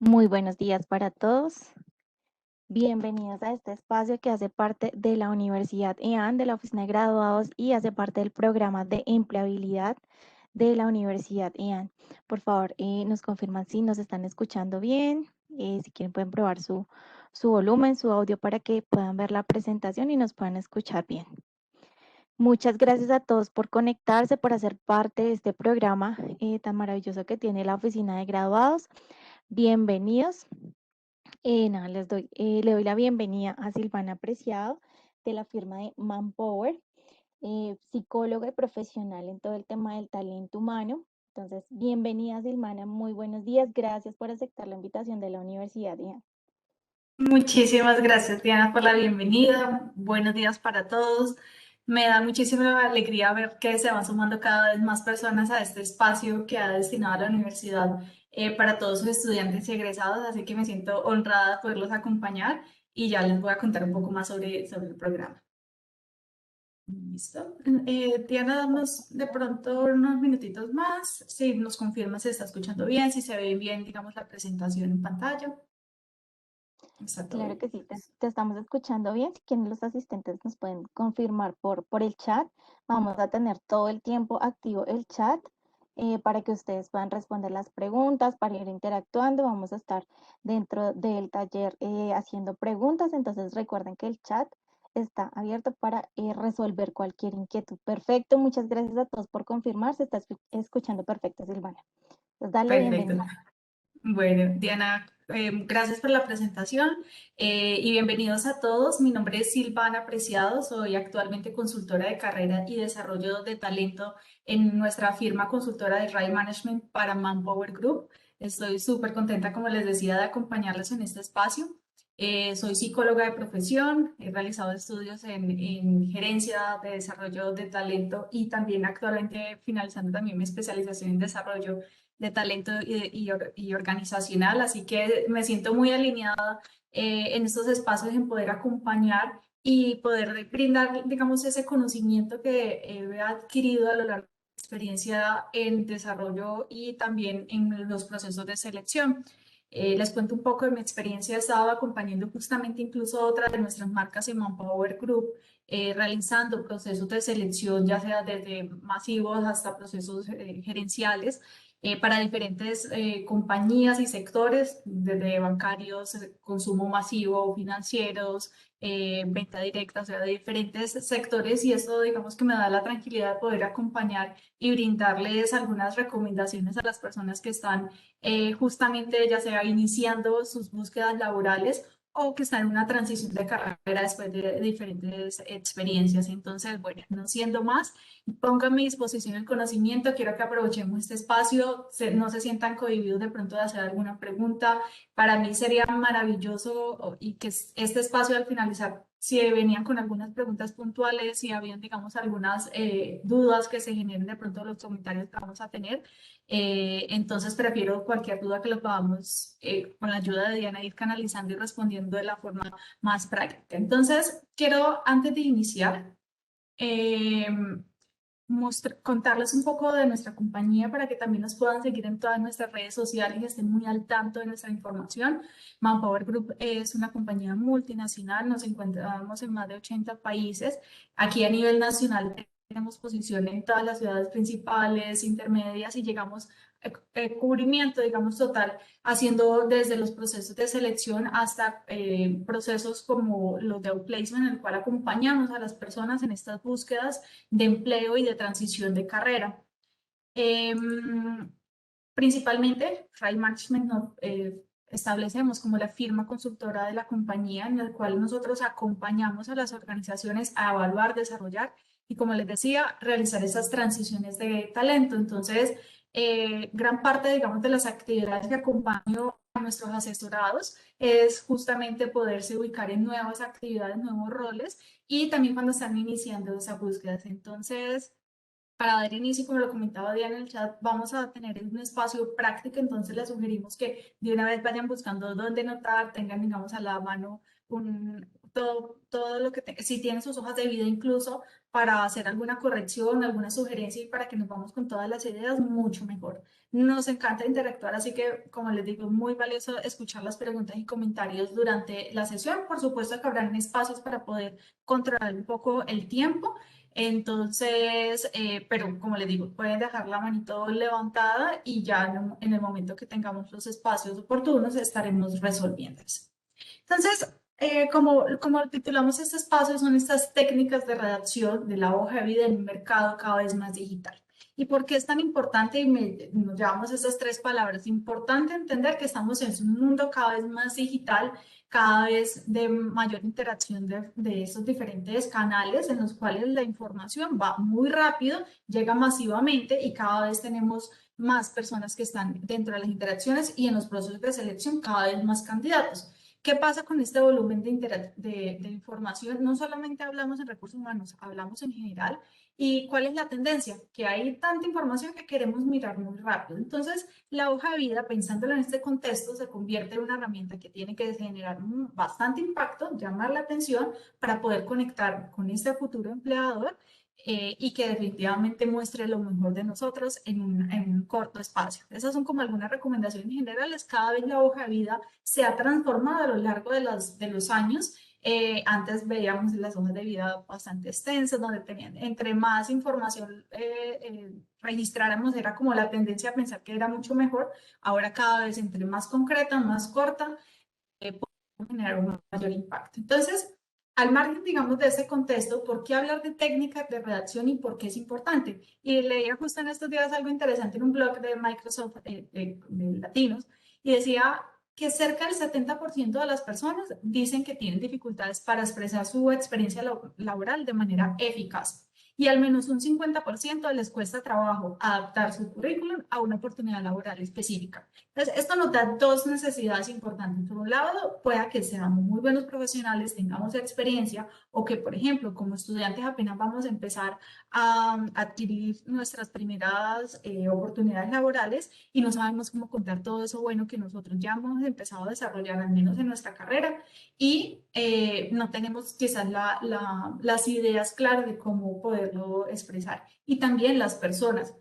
Muy buenos días para todos. Bienvenidos a este espacio que hace parte de la Universidad EAN, de la Oficina de Graduados y hace parte del programa de empleabilidad de la Universidad EAN. Por favor, nos confirman si nos están escuchando bien. Si quieren pueden probar su volumen, su audio para que puedan ver la presentación y nos puedan escuchar bien. Muchas gracias a todos por conectarse, por hacer parte de este programa tan maravilloso que tiene la Oficina de Graduados. Bienvenidos. Nada, le doy la bienvenida a Silvana Preciado de la firma de Manpower, psicóloga y profesional en todo el tema del talento humano. Entonces, bienvenida Silvana, muy buenos días, gracias por aceptar la invitación de la Universidad IAN. Muchísimas gracias, Diana, por la bienvenida. Buenos días para todos. Me da muchísima alegría ver que se van sumando cada vez más personas a este espacio que ha destinado la universidad para todos sus estudiantes y egresados, así que me siento honrada de poderlos acompañar y ya les voy a contar un poco más sobre el programa. Listo. Diana, damos de pronto unos minutitos más, si nos confirma si está escuchando bien, si se ve bien, digamos, la presentación en pantalla. ¿Está todo Claro bien? que sí, te estamos escuchando bien. Si quieren los asistentes nos pueden confirmar por el chat. Vamos a tener todo el tiempo activo el chat para que ustedes puedan responder las preguntas, para ir interactuando. Vamos a estar dentro del taller haciendo preguntas. Entonces recuerden que el chat está abierto para resolver cualquier inquietud. Perfecto, muchas gracias a todos por confirmar. Se está escuchando perfecto, Silvana. Entonces dale Perfecto. bienvenida. Bueno, Diana, gracias por la presentación y bienvenidos a todos. Mi nombre es Silvana Preciado, soy actualmente consultora de carrera y desarrollo de talento en nuestra firma consultora de Right Management para Manpower Group. Estoy súper contenta, como les decía, de acompañarles en este espacio. Soy psicóloga de profesión, he realizado estudios en gerencia de desarrollo de talento y también actualmente finalizando también mi especialización en desarrollo de talento y organizacional, así que me siento muy alineada en estos espacios en poder acompañar y poder brindar, digamos, ese conocimiento que he adquirido a lo largo de mi experiencia en desarrollo y también en los procesos de selección. Les cuento un poco de mi experiencia. He estado acompañando justamente incluso otra de nuestras marcas en Manpower Group, realizando procesos de selección, ya sea desde masivos hasta procesos gerenciales para diferentes compañías y sectores, desde bancarios, consumo masivo, financieros, venta directa, o sea, de diferentes sectores y eso digamos que me da la tranquilidad de poder acompañar y brindarles algunas recomendaciones a las personas que están justamente ya sea iniciando sus búsquedas laborales o que están en una transición de carrera después de diferentes experiencias. Entonces, bueno, no siendo más, pongo a mi disposición el conocimiento, quiero que aprovechemos este espacio, no se sientan cohibidos de pronto de hacer alguna pregunta. Para mí sería maravilloso y que este espacio al finalizar, si venían con algunas preguntas puntuales, si habían, digamos, algunas dudas que se generen de pronto de los comentarios que vamos a tener, entonces prefiero cualquier duda que lo podamos, con la ayuda de Diana, ir canalizando y respondiendo de la forma más práctica. Entonces, quiero, antes de iniciar, eh, contarles un poco de nuestra compañía para que también nos puedan seguir en todas nuestras redes sociales y estén muy al tanto de nuestra información. Manpower Group es una compañía multinacional, nos encontramos en más de 80 países. Aquí a nivel nacional tenemos posición en todas las ciudades principales, intermedias y llegamos a cubrimiento, digamos, total haciendo desde los procesos de selección hasta procesos como los de outplacement, en el cual acompañamos a las personas en estas búsquedas de empleo y de transición de carrera. Eh, Principalmente, Right Management establecemos como la firma consultora de la compañía en la cual nosotros acompañamos a las organizaciones a evaluar, desarrollar y, como les decía, realizar esas transiciones de talento. Entonces, gran parte, digamos, de las actividades que acompaño a nuestros asesorados es justamente poderse ubicar en nuevas actividades, nuevos roles y también cuando están iniciando esas búsquedas. Entonces, para dar inicio, como lo comentaba Diana en el chat, vamos a tener un espacio práctico, entonces les sugerimos que de una vez vayan buscando dónde notar, tengan, digamos, a la mano todo lo que, si tienen sus hojas de vida incluso, para hacer alguna corrección, alguna sugerencia y para que nos vamos con todas las ideas, mucho mejor. Nos encanta interactuar, así que, como les digo, muy valioso escuchar las preguntas y comentarios durante la sesión. Por supuesto que habrán espacios para poder controlar un poco el tiempo. Entonces, pero como les digo, pueden dejar la manito levantada y ya en el momento que tengamos los espacios oportunos estaremos resolviéndolos. Entonces, como titulamos este espacio, son estas técnicas de redacción de la hoja de vida en un mercado cada vez más digital. ¿Y por qué es tan importante? Y nos llevamos esas tres palabras. Importante entender que estamos en un mundo cada vez más digital, cada vez de mayor interacción de esos diferentes canales en los cuales la información va muy rápido, llega masivamente y cada vez tenemos más personas que están dentro de las interacciones y en los procesos de selección cada vez más candidatos. ¿Qué pasa con este volumen de información? No solamente hablamos en recursos humanos, hablamos en general. ¿Y cuál es la tendencia? Que hay tanta información que queremos mirar muy rápido. Entonces, la hoja de vida, pensándolo en este contexto, se convierte en una herramienta que tiene que generar bastante impacto, llamar la atención para poder conectar con este futuro empleador y que definitivamente muestre lo mejor de nosotros en un corto espacio. Esas son como algunas recomendaciones generales. Cada vez la hoja de vida se ha transformado a lo largo de los años. Antes veíamos las hojas de vida bastante extensas, donde tenían, entre más información registráramos, era como la tendencia a pensar que era mucho mejor. Ahora cada vez entre más concreta, más corta, podemos generar un mayor impacto. Entonces, al margen, digamos, de ese contexto, ¿por qué hablar de técnicas de redacción y por qué es importante? Y leía justo en estos días algo interesante en un blog de Microsoft de latinos y decía que cerca del 70% de las personas dicen que tienen dificultades para expresar su experiencia laboral de manera eficaz y al menos un 50% les cuesta trabajo adaptar su currículum a una oportunidad laboral específica. Entonces, esto nos da dos necesidades importantes. Por un lado, pueda que seamos muy buenos profesionales, tengamos experiencia o que, por ejemplo, como estudiantes apenas vamos a empezar a adquirir nuestras primeras oportunidades laborales y no sabemos cómo contar todo eso bueno que nosotros ya hemos empezado a desarrollar, al menos en nuestra carrera, y no tenemos quizás las ideas claras de cómo poderlo expresar. Y también las personas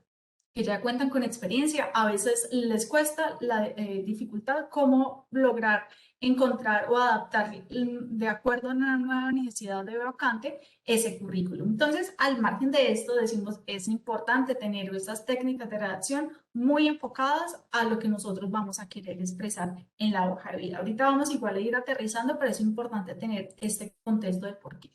que ya cuentan con experiencia, a veces les cuesta la dificultad cómo lograr encontrar o adaptar de acuerdo a una nueva necesidad de vacante ese currículum. Entonces, al margen de esto, decimos, es importante tener estas técnicas de redacción muy enfocadas a lo que nosotros vamos a querer expresar en la hoja de vida. Ahorita vamos igual a ir aterrizando, pero es importante tener este contexto de por qué.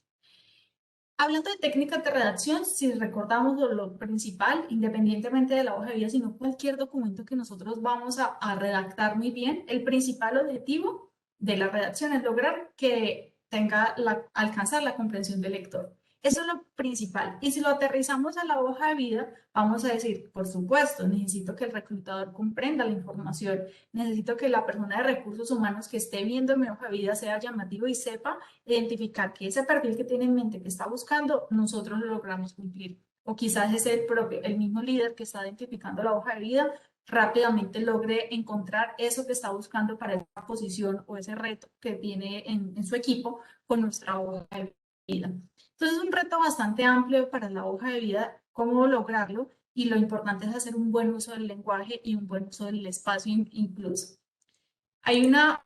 Hablando de técnicas de redacción, si recordamos lo principal, independientemente de la hoja de vida, sino cualquier documento que nosotros vamos a redactar muy bien, el principal objetivo de la redacción es lograr que alcanzar la comprensión del lector. Eso es lo principal. Y si lo aterrizamos a la hoja de vida, vamos a decir, por supuesto, necesito que el reclutador comprenda la información, necesito que la persona de recursos humanos que esté viendo mi hoja de vida sea llamativo y sepa identificar que ese perfil que tiene en mente que está buscando, nosotros lo logramos cumplir. O quizás es el mismo líder que está identificando la hoja de vida, rápidamente logre encontrar eso que está buscando para esa posición o ese reto que tiene en su equipo con nuestra hoja de vida. Entonces es un reto bastante amplio para la hoja de vida, cómo lograrlo, y lo importante es hacer un buen uso del lenguaje y un buen uso del espacio incluso. Hay una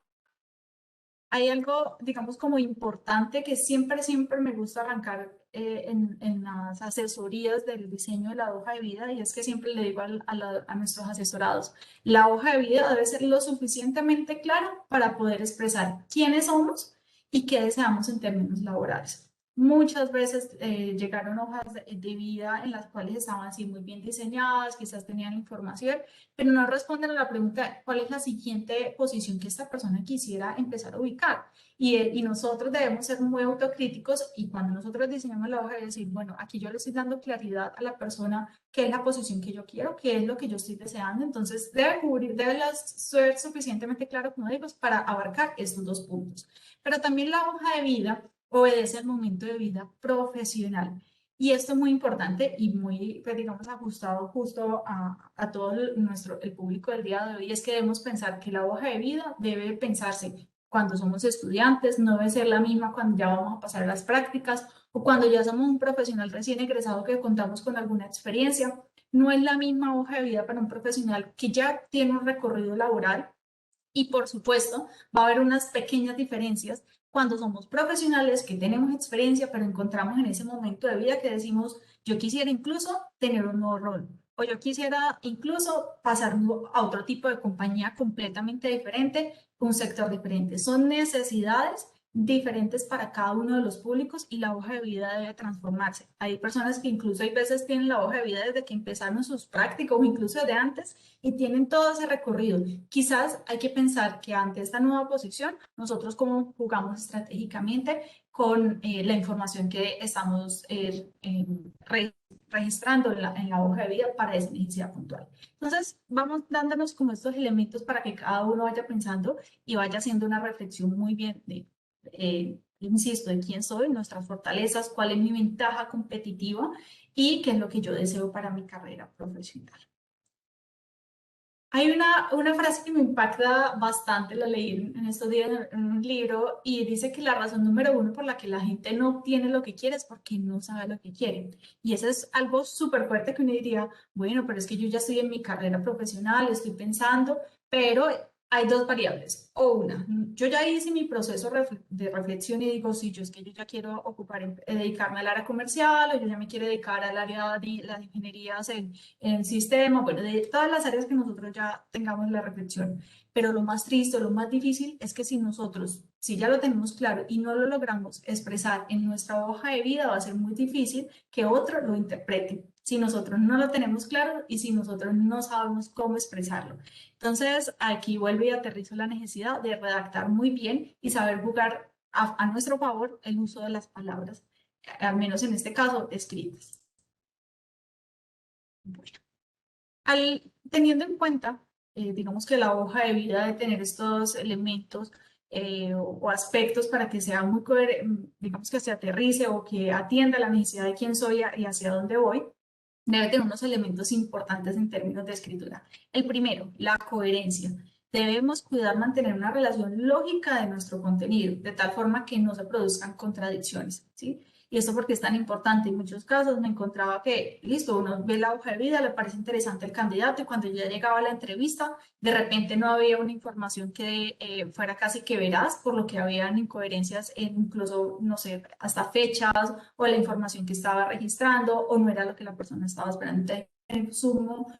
hay algo, digamos, como importante que siempre me gusta arrancar en las asesorías del diseño de la hoja de vida y es que siempre le digo a nuestros asesorados, la hoja de vida debe ser lo suficientemente clara para poder expresar quiénes somos y qué deseamos en términos laborales. Muchas veces llegaron hojas de vida en las cuales estaban así muy bien diseñadas, quizás tenían información, pero no responden a la pregunta, ¿cuál es la siguiente posición que esta persona quisiera empezar a ubicar? Y nosotros debemos ser muy autocríticos y cuando nosotros diseñamos la hoja de decir, bueno, aquí yo le estoy dando claridad a la persona qué es la posición que yo quiero, qué es lo que yo estoy deseando, entonces debe ser suficientemente claro, como digo, para abarcar estos dos puntos. Pero también la hoja de vida obedece al momento de vida profesional. Y esto es muy importante y muy, pues, digamos, ajustado justo a todo el público del día de hoy, es que debemos pensar que la hoja de vida debe pensarse cuando somos estudiantes, no debe ser la misma cuando ya vamos a pasar las prácticas o cuando ya somos un profesional recién egresado que contamos con alguna experiencia. no es la misma hoja de vida para un profesional que ya tiene un recorrido laboral y por supuesto, va a haber unas pequeñas diferencias cuando somos profesionales que tenemos experiencia, pero encontramos en ese momento de vida que decimos, yo quisiera incluso tener un nuevo rol, o yo quisiera incluso pasar a otro tipo de compañía completamente diferente, un sector diferente. Son necesidades diferentes para cada uno de los públicos y la hoja de vida debe transformarse. Hay personas que incluso hay veces tienen la hoja de vida desde que empezaron sus prácticas o incluso de antes y tienen todo ese recorrido. Quizás hay que pensar que ante esta nueva posición, nosotros cómo jugamos estratégicamente con la información que estamos registrando en la hoja de vida para esa necesidad puntual. Entonces, vamos dándonos como estos elementos para que cada uno vaya pensando y vaya haciendo una reflexión muy bien de, insisto, de quién soy, nuestras fortalezas, cuál es mi ventaja competitiva y qué es lo que yo deseo para mi carrera profesional. Hay una frase que me impacta bastante, la leí en estos días en un libro y dice que la razón número uno por la que la gente no obtiene lo que quiere es porque no sabe lo que quiere. Y eso es algo súper fuerte que uno diría, bueno, pero es que yo ya estoy en mi carrera profesional, estoy pensando, pero hay dos variables. O una, yo ya hice mi proceso de reflexión y digo, sí, yo es que yo ya quiero dedicarme al área comercial o yo ya me quiero dedicar al área de las ingenierías en sistema, bueno, de todas las áreas que nosotros ya tengamos la reflexión. Pero lo más triste, lo más difícil es que si nosotros, si ya lo tenemos claro y no lo logramos expresar en nuestra hoja de vida, va a ser muy difícil que otro lo interprete. Si nosotros no lo tenemos claro y si nosotros no sabemos cómo expresarlo. Entonces, aquí vuelve y aterrizo la necesidad de redactar muy bien y saber jugar a nuestro favor el uso de las palabras, al menos en este caso, escritas. Bueno. Teniendo en cuenta, digamos que la hoja de vida debe tener estos elementos o aspectos para que sea muy coherente, digamos que se aterrice o que atienda la necesidad de quién soy y hacia dónde voy, debe tener unos elementos importantes en términos de escritura. El primero, la coherencia. Debemos cuidar mantener una relación lógica de nuestro contenido, de tal forma que no se produzcan contradicciones, ¿sí? Y esto porque es tan importante. En muchos casos me encontraba que, listo, uno ve la hoja de vida, le parece interesante el candidato y cuando ya llegaba a la entrevista, de repente no había una información que fuera casi que veraz, por lo que habían incoherencias en incluso, no sé, hasta fechas o la información que estaba registrando o no era lo que la persona estaba esperando. Entonces, en sumo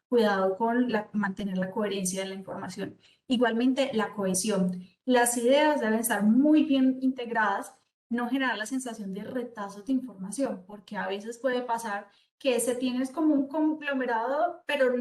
cuidado con mantener la coherencia de la información. Igualmente, la cohesión. Las ideas deben estar muy bien integradas, no generar la sensación de retazos de información, porque a veces puede pasar que se tienes como un conglomerado, pero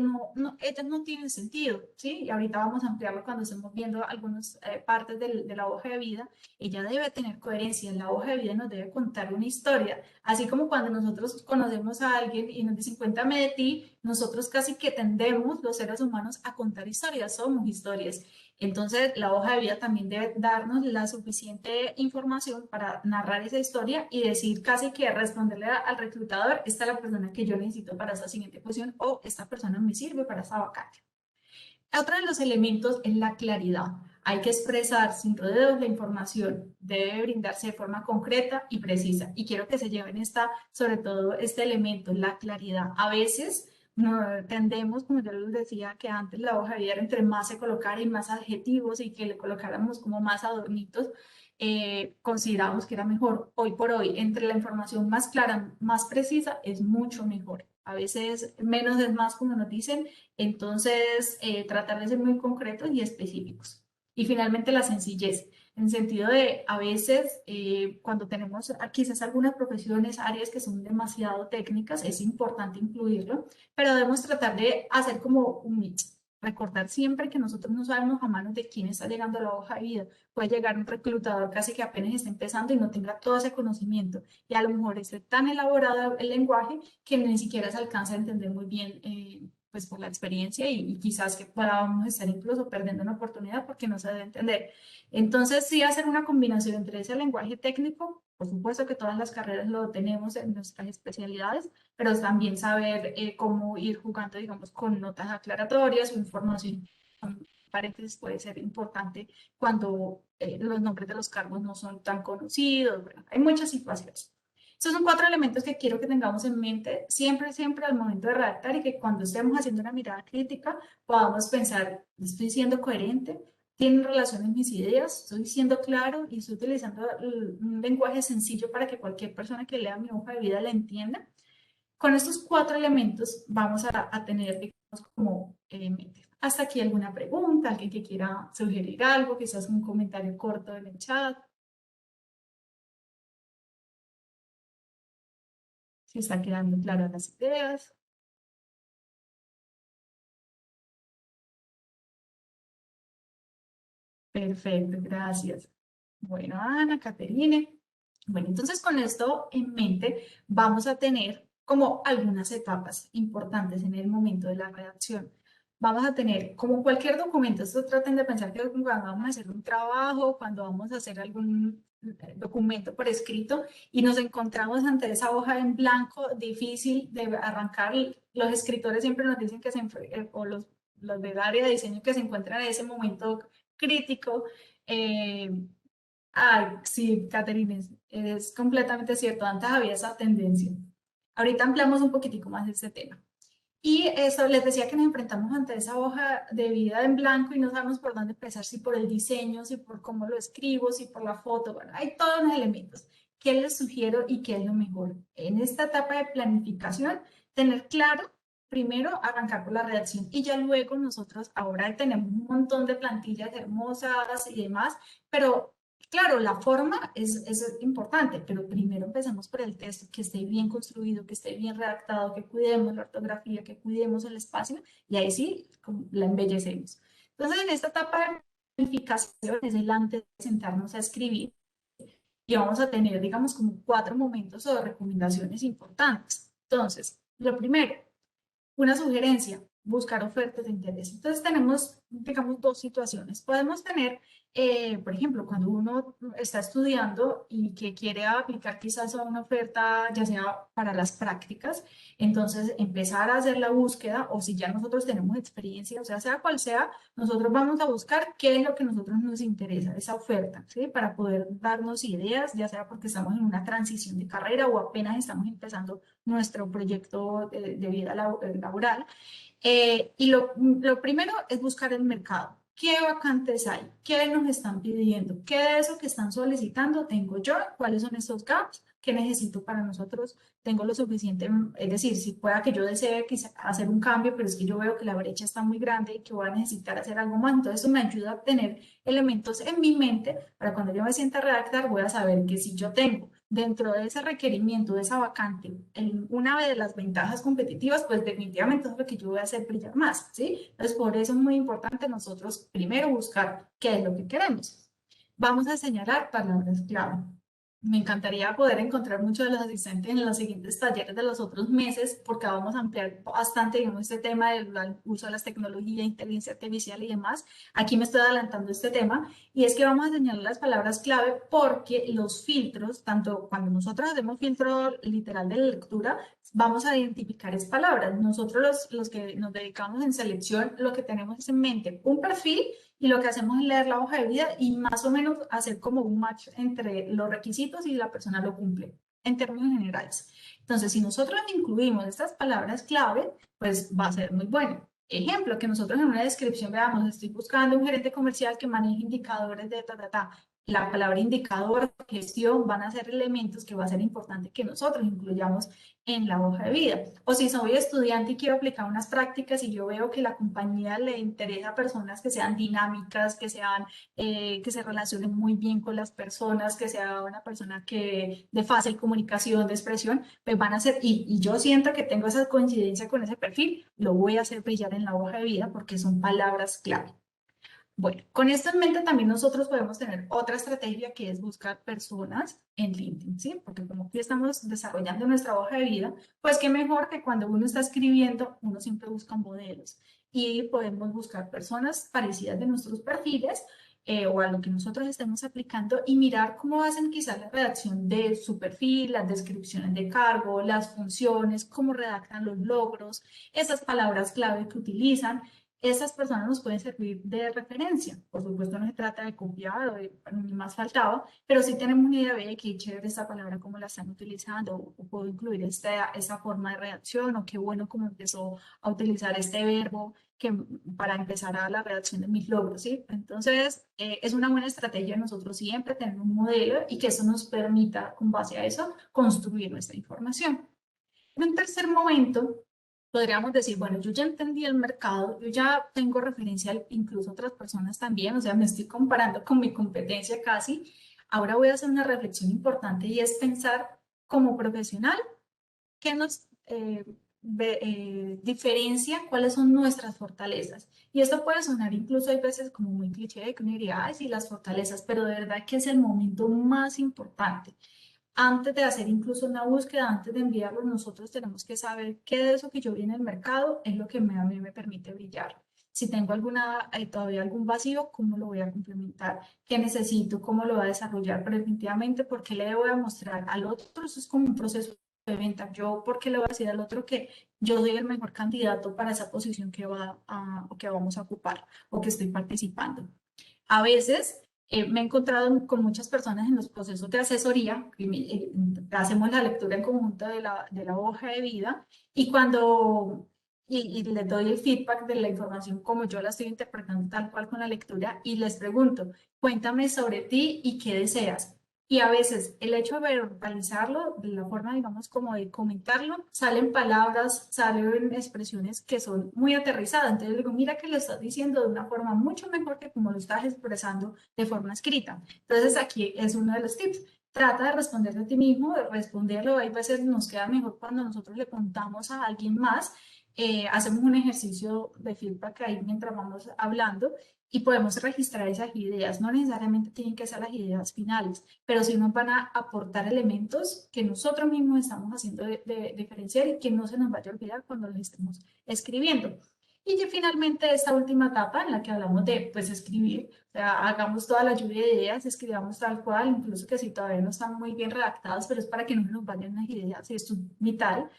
ellas no tienen sentido, ¿sí? Y ahorita vamos a ampliarlo cuando estemos viendo algunas partes de la hoja de vida. Ella debe tener coherencia. En la hoja de vida nos debe contar una historia. Así como cuando nosotros conocemos a alguien y nos dicen, cuéntame de ti, nosotros casi que tendemos, los seres humanos, a contar historias, somos historias. Entonces, la hoja de vida también debe darnos la suficiente información para narrar esa historia y decir casi que responderle al reclutador, esta es la persona que yo necesito para esta siguiente posición o esta persona me sirve para esta vacante. Otro de los elementos es la claridad. Hay que expresar sin rodeos la información, debe brindarse de forma concreta y precisa. Y quiero que se lleven sobre todo este elemento, la claridad. A veces no tendemos, como yo les decía, que antes la hoja de vida era entre más se colocara y más adjetivos y que le colocáramos como más adornitos, consideramos que era mejor. Hoy por hoy, entre la información más clara, más precisa, es mucho mejor. A veces menos es más, como nos dicen, entonces, tratar de ser muy concretos y específicos. Y finalmente, la sencillez, en el sentido de a veces cuando tenemos quizás algunas profesiones, áreas que son demasiado técnicas, es importante incluirlo, pero debemos tratar de hacer como un mix. Recordar siempre que nosotros no sabemos a manos de quién está llegando la hoja de vida. Puede llegar un reclutador casi que apenas está empezando y no tenga todo ese conocimiento. Y a lo mejor esté tan elaborado el lenguaje que ni siquiera se alcanza a entender muy bien pues por la experiencia y quizás que podamos estar incluso perdiendo una oportunidad porque no se debe entender. Entonces, sí hacer una combinación entre ese lenguaje técnico, por supuesto que todas las carreras lo tenemos en nuestras especialidades, pero también saber cómo ir jugando, digamos, con notas aclaratorias o información. Paréntesis puede ser importante cuando los nombres de los cargos no son tan conocidos. Bueno, hay muchas situaciones. Estos son cuatro elementos que quiero que tengamos en mente siempre, siempre al momento de redactar y que cuando estemos haciendo una mirada crítica podamos pensar, ¿estoy siendo coherente? ¿Tienen relación en mis ideas? ¿Estoy siendo claro y estoy utilizando un lenguaje sencillo para que cualquier persona que lea mi hoja de vida la entienda? Con estos cuatro elementos vamos a tener, digamos, como mente. Hasta aquí alguna pregunta, alguien que quiera sugerir algo, quizás un comentario corto en el chat, si están quedando claras las ideas. Perfecto, gracias. Bueno, Ana, Caterine. Bueno, entonces con esto en mente vamos a tener como algunas etapas importantes en el momento de la redacción. Vamos a tener, como cualquier documento, esto traten de pensar que cuando vamos a hacer un trabajo, cuando vamos a hacer algún documento por escrito y nos encontramos ante esa hoja en blanco difícil de arrancar, los escritores siempre nos dicen que o los del área de diseño que se encuentran en ese momento crítico. eh, Ay, sí, Catherine, es completamente cierto. Antes había esa tendencia. Ahorita ampliamos un poquitico más este tema. Y eso, les decía que nos enfrentamos ante esa hoja de vida en blanco y no sabemos por dónde empezar, si por el diseño, si por cómo lo escribo, si por la foto. Bueno, hay todos los elementos. ¿Qué les sugiero y qué es lo mejor? En esta etapa de planificación, tener claro, primero arrancar por la redacción y ya luego nosotros ahora tenemos un montón de plantillas hermosas y demás, pero claro, la forma es importante, pero primero empecemos por el texto, que esté bien construido, que esté bien redactado, que cuidemos la ortografía, que cuidemos el espacio, y ahí sí la embellecemos. Entonces, en esta etapa de planificación es el antes de sentarnos a escribir, y vamos a tener, digamos, como cuatro momentos o recomendaciones importantes. Entonces, lo primero, una sugerencia, buscar ofertas de interés. Entonces tenemos, digamos, dos situaciones. Podemos tener, por ejemplo, cuando uno está estudiando y que quiere aplicar quizás a una oferta, ya sea para las prácticas, entonces empezar a hacer la búsqueda o si ya nosotros tenemos experiencia, o sea, sea cual sea, nosotros vamos a buscar qué es lo que a nosotros nos interesa, esa oferta, ¿sí? Para poder darnos ideas, ya sea porque estamos en una transición de carrera o apenas estamos empezando nuestro proyecto de vida laboral. Y lo primero es buscar el mercado. ¿Qué vacantes hay? ¿Qué nos están pidiendo? ¿Qué de eso que están solicitando tengo yo? ¿Cuáles son estos gaps? ¿Qué necesito para nosotros? Tengo lo suficiente, es decir, si pueda que yo desee hacer un cambio, pero es que yo veo que la brecha está muy grande y que voy a necesitar hacer algo más. Entonces, eso me ayuda a tener elementos en mi mente para cuando yo me sienta a redactar, voy a saber que si yo tengo dentro de ese requerimiento, de esa vacante, una de las ventajas competitivas, pues definitivamente es lo que yo voy a hacer brillar más, ¿sí? Entonces, por eso es muy importante nosotros primero buscar qué es lo que queremos. Vamos a señalar palabras clave. Me encantaría poder encontrar muchos de los asistentes en los siguientes talleres de los otros meses, porque vamos a ampliar bastante, digamos, este tema del uso de las tecnologías, inteligencia artificial y demás. Aquí me estoy adelantando este tema, y es que vamos a señalar las palabras clave porque los filtros, tanto cuando nosotros hacemos filtro literal de lectura, vamos a identificar es palabras. Nosotros los que nos dedicamos en selección, lo que tenemos es en mente un perfil y lo que hacemos es leer la hoja de vida y más o menos hacer como un match entre los requisitos y la persona lo cumple en términos generales. Entonces, si nosotros incluimos estas palabras clave, pues va a ser muy bueno. Ejemplo, que nosotros en una descripción veamos, estoy buscando un gerente comercial que maneje indicadores de ta, ta, ta. La palabra indicador, gestión, van a ser elementos que va a ser importante que nosotros incluyamos en la hoja de vida. O si soy estudiante y quiero aplicar unas prácticas y yo veo que la compañía le interesa a personas que sean dinámicas, que se relacionen muy bien con las personas, que sea una persona que de fácil comunicación, de expresión, pues van a ser, y yo siento que tengo esa coincidencia con ese perfil, lo voy a hacer brillar en la hoja de vida porque son palabras clave. Bueno, con esto en mente también nosotros podemos tener otra estrategia que es buscar personas en LinkedIn, ¿sí? Porque como aquí estamos desarrollando nuestra hoja de vida, pues qué mejor que cuando uno está escribiendo, uno siempre busca modelos y podemos buscar personas parecidas de nuestros perfiles o a lo que nosotros estemos aplicando y mirar cómo hacen quizás la redacción de su perfil, las descripciones de cargo, las funciones, cómo redactan los logros, esas palabras clave que utilizan esas personas nos pueden servir de referencia. Por supuesto, no se trata de copiar o de ni más faltaba, pero sí tenemos una idea de qué chévere esta palabra, cómo la están utilizando, o puedo incluir esta forma de redacción, o qué bueno cómo empezó a utilizar este verbo que, para empezar a la redacción de mis logros, ¿sí? Entonces, es una buena estrategia nosotros siempre tener un modelo y que eso nos permita, con base a eso, construir nuestra información. En un tercer momento, podríamos decir, bueno, yo ya entendí el mercado, yo ya tengo referencia incluso a otras personas también, o sea, me estoy comparando con mi competencia casi. Ahora voy a hacer una reflexión importante y es pensar como profesional qué nos diferencia, cuáles son nuestras fortalezas. Y esto puede sonar incluso hay veces como muy cliché, que uno diría, ay, sí, las fortalezas, pero de verdad que es el momento más importante. Antes de hacer incluso una búsqueda, antes de enviarlo, nosotros tenemos que saber qué de eso que yo vi en el mercado es lo que a mí me permite brillar. Si tengo todavía algún vacío, ¿cómo lo voy a complementar? ¿Qué necesito? ¿Cómo lo voy a desarrollar? Pero definitivamente, ¿por qué le voy a mostrar al otro? Eso es como un proceso de venta. Yo, ¿por qué le voy a decir al otro que yo soy el mejor candidato para esa posición o que vamos a ocupar o que estoy participando? A veces me he encontrado con muchas personas en los procesos de asesoría, hacemos la lectura en conjunto de la hoja de vida y y les doy el feedback de la información como yo la estoy interpretando tal cual con la lectura y les pregunto, cuéntame sobre ti y qué deseas. Y a veces el hecho de verbalizarlo, de la forma, digamos, como de comentarlo, salen palabras, salen expresiones que son muy aterrizadas. Entonces le digo, mira que lo estás diciendo de una forma mucho mejor que como lo estás expresando de forma escrita. Entonces aquí es uno de los tips. Trata de responder a ti mismo, de responderlo. Hay veces nos queda mejor cuando nosotros le contamos a alguien más. Hacemos un ejercicio de feedback ahí mientras vamos hablando y podemos registrar esas ideas. No necesariamente tienen que ser las ideas finales, pero sí nos van a aportar elementos que nosotros mismos estamos haciendo de diferenciar y que no se nos vaya a olvidar cuando los estemos escribiendo. Y ya finalmente esta última etapa en la que hablamos de pues escribir, o sea, hagamos toda la lluvia de ideas, escribamos tal cual, incluso que si todavía no están muy bien redactadas, pero es para que no se nos vayan las ideas, y esto es vital.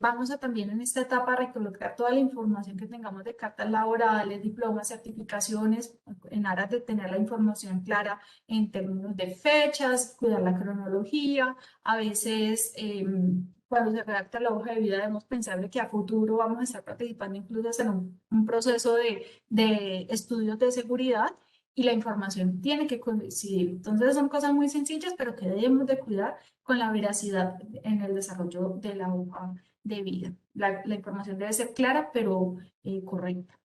Vamos a también en esta etapa recolectar toda la información que tengamos de cartas laborales, diplomas, certificaciones, en aras de tener la información clara en términos de fechas, cuidar la cronología. A veces, cuando se redacta la hoja de vida, debemos pensar de que a futuro vamos a estar participando incluso en un proceso de estudios de seguridad y la información tiene que coincidir. Entonces, son cosas muy sencillas, pero que debemos de cuidar con la veracidad en el desarrollo de la hoja de vida. La información debe ser clara, pero correcta.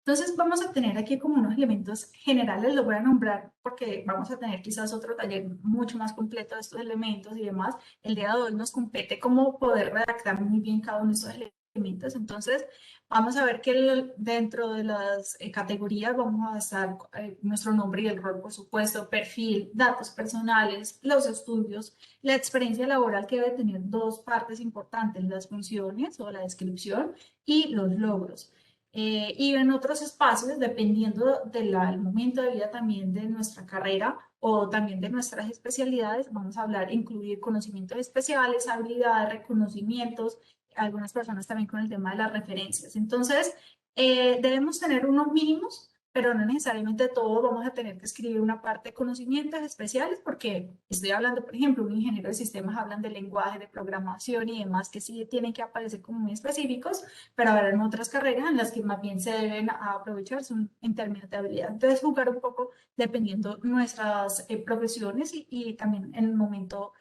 Entonces vamos a tener aquí como unos elementos generales, los voy a nombrar porque vamos a tener quizás otro taller mucho más completo de estos elementos y demás. El día de hoy nos compete cómo poder redactar muy bien cada uno de estos elementos. Entonces vamos a ver que dentro de las categorías vamos a estar nuestro nombre y el rol, por supuesto, perfil, datos personales, los estudios, la experiencia laboral que debe tener dos partes importantes, las funciones o la descripción y los logros. Y en otros espacios, dependiendo del momento de vida también de nuestra carrera o también de nuestras especialidades, vamos a hablar, incluir conocimientos especiales, habilidades, reconocimientos, algunas personas también con el tema de las referencias. Entonces, debemos tener unos mínimos, pero no necesariamente todos vamos a tener que escribir una parte de conocimientos especiales, porque estoy hablando, por ejemplo, un ingeniero de sistemas hablan de lenguaje, de programación y demás que sí tienen que aparecer como muy específicos, pero habrá otras carreras en las que más bien se deben aprovechar son en términos de habilidad. Entonces, jugar un poco dependiendo nuestras profesiones y también en el momento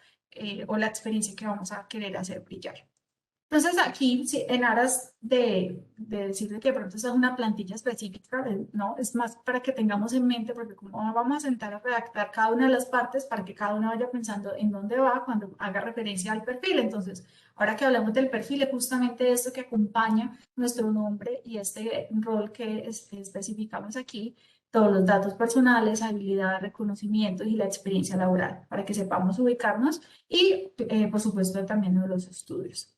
o la experiencia que vamos a querer hacer brillar. Entonces aquí, en aras de decirle que de pronto esa es una plantilla específica, no, es más para que tengamos en mente, porque como vamos a sentar a redactar cada una de las partes para que cada uno vaya pensando en dónde va cuando haga referencia al perfil. Entonces, ahora que hablamos del perfil, es justamente esto que acompaña nuestro nombre y este rol que especificamos aquí, todos los datos personales, habilidades, reconocimientos y la experiencia laboral, para que sepamos ubicarnos y, por supuesto, también de los estudios.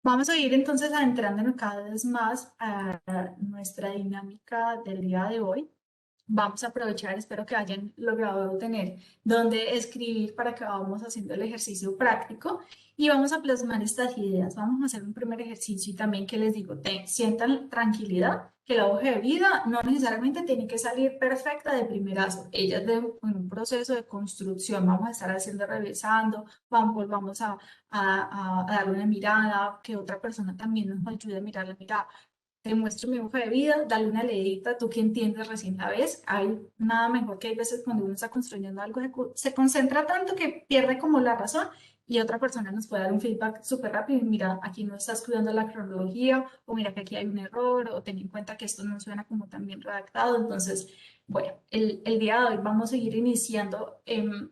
Vamos a ir entonces adentrándonos cada vez más a nuestra dinámica del día de hoy. vamos a aprovechar, espero que hayan logrado tener donde escribir para que vamos haciendo el ejercicio práctico y vamos a plasmar estas ideas. Vamos a hacer un primer ejercicio y también que les digo, sientan tranquilidad, que la hoja de vida no necesariamente tiene que salir perfecta de primerazo. Ella es en un proceso de construcción, vamos a estar haciendo, revisando, vamos a darle una mirada, que otra persona también nos ayude a mirar la mirada. Te muestro mi hoja de vida, dale una leidita, tú que entiendes recién la ves. Hay nada mejor que hay veces cuando uno está construyendo algo, se concentra tanto que pierde como la razón y otra persona nos puede dar un feedback súper rápido y mira, aquí no estás cuidando la cronología o mira que aquí hay un error o ten en cuenta que esto no suena como tan bien redactado. Entonces, bueno, el día de hoy vamos a seguir iniciando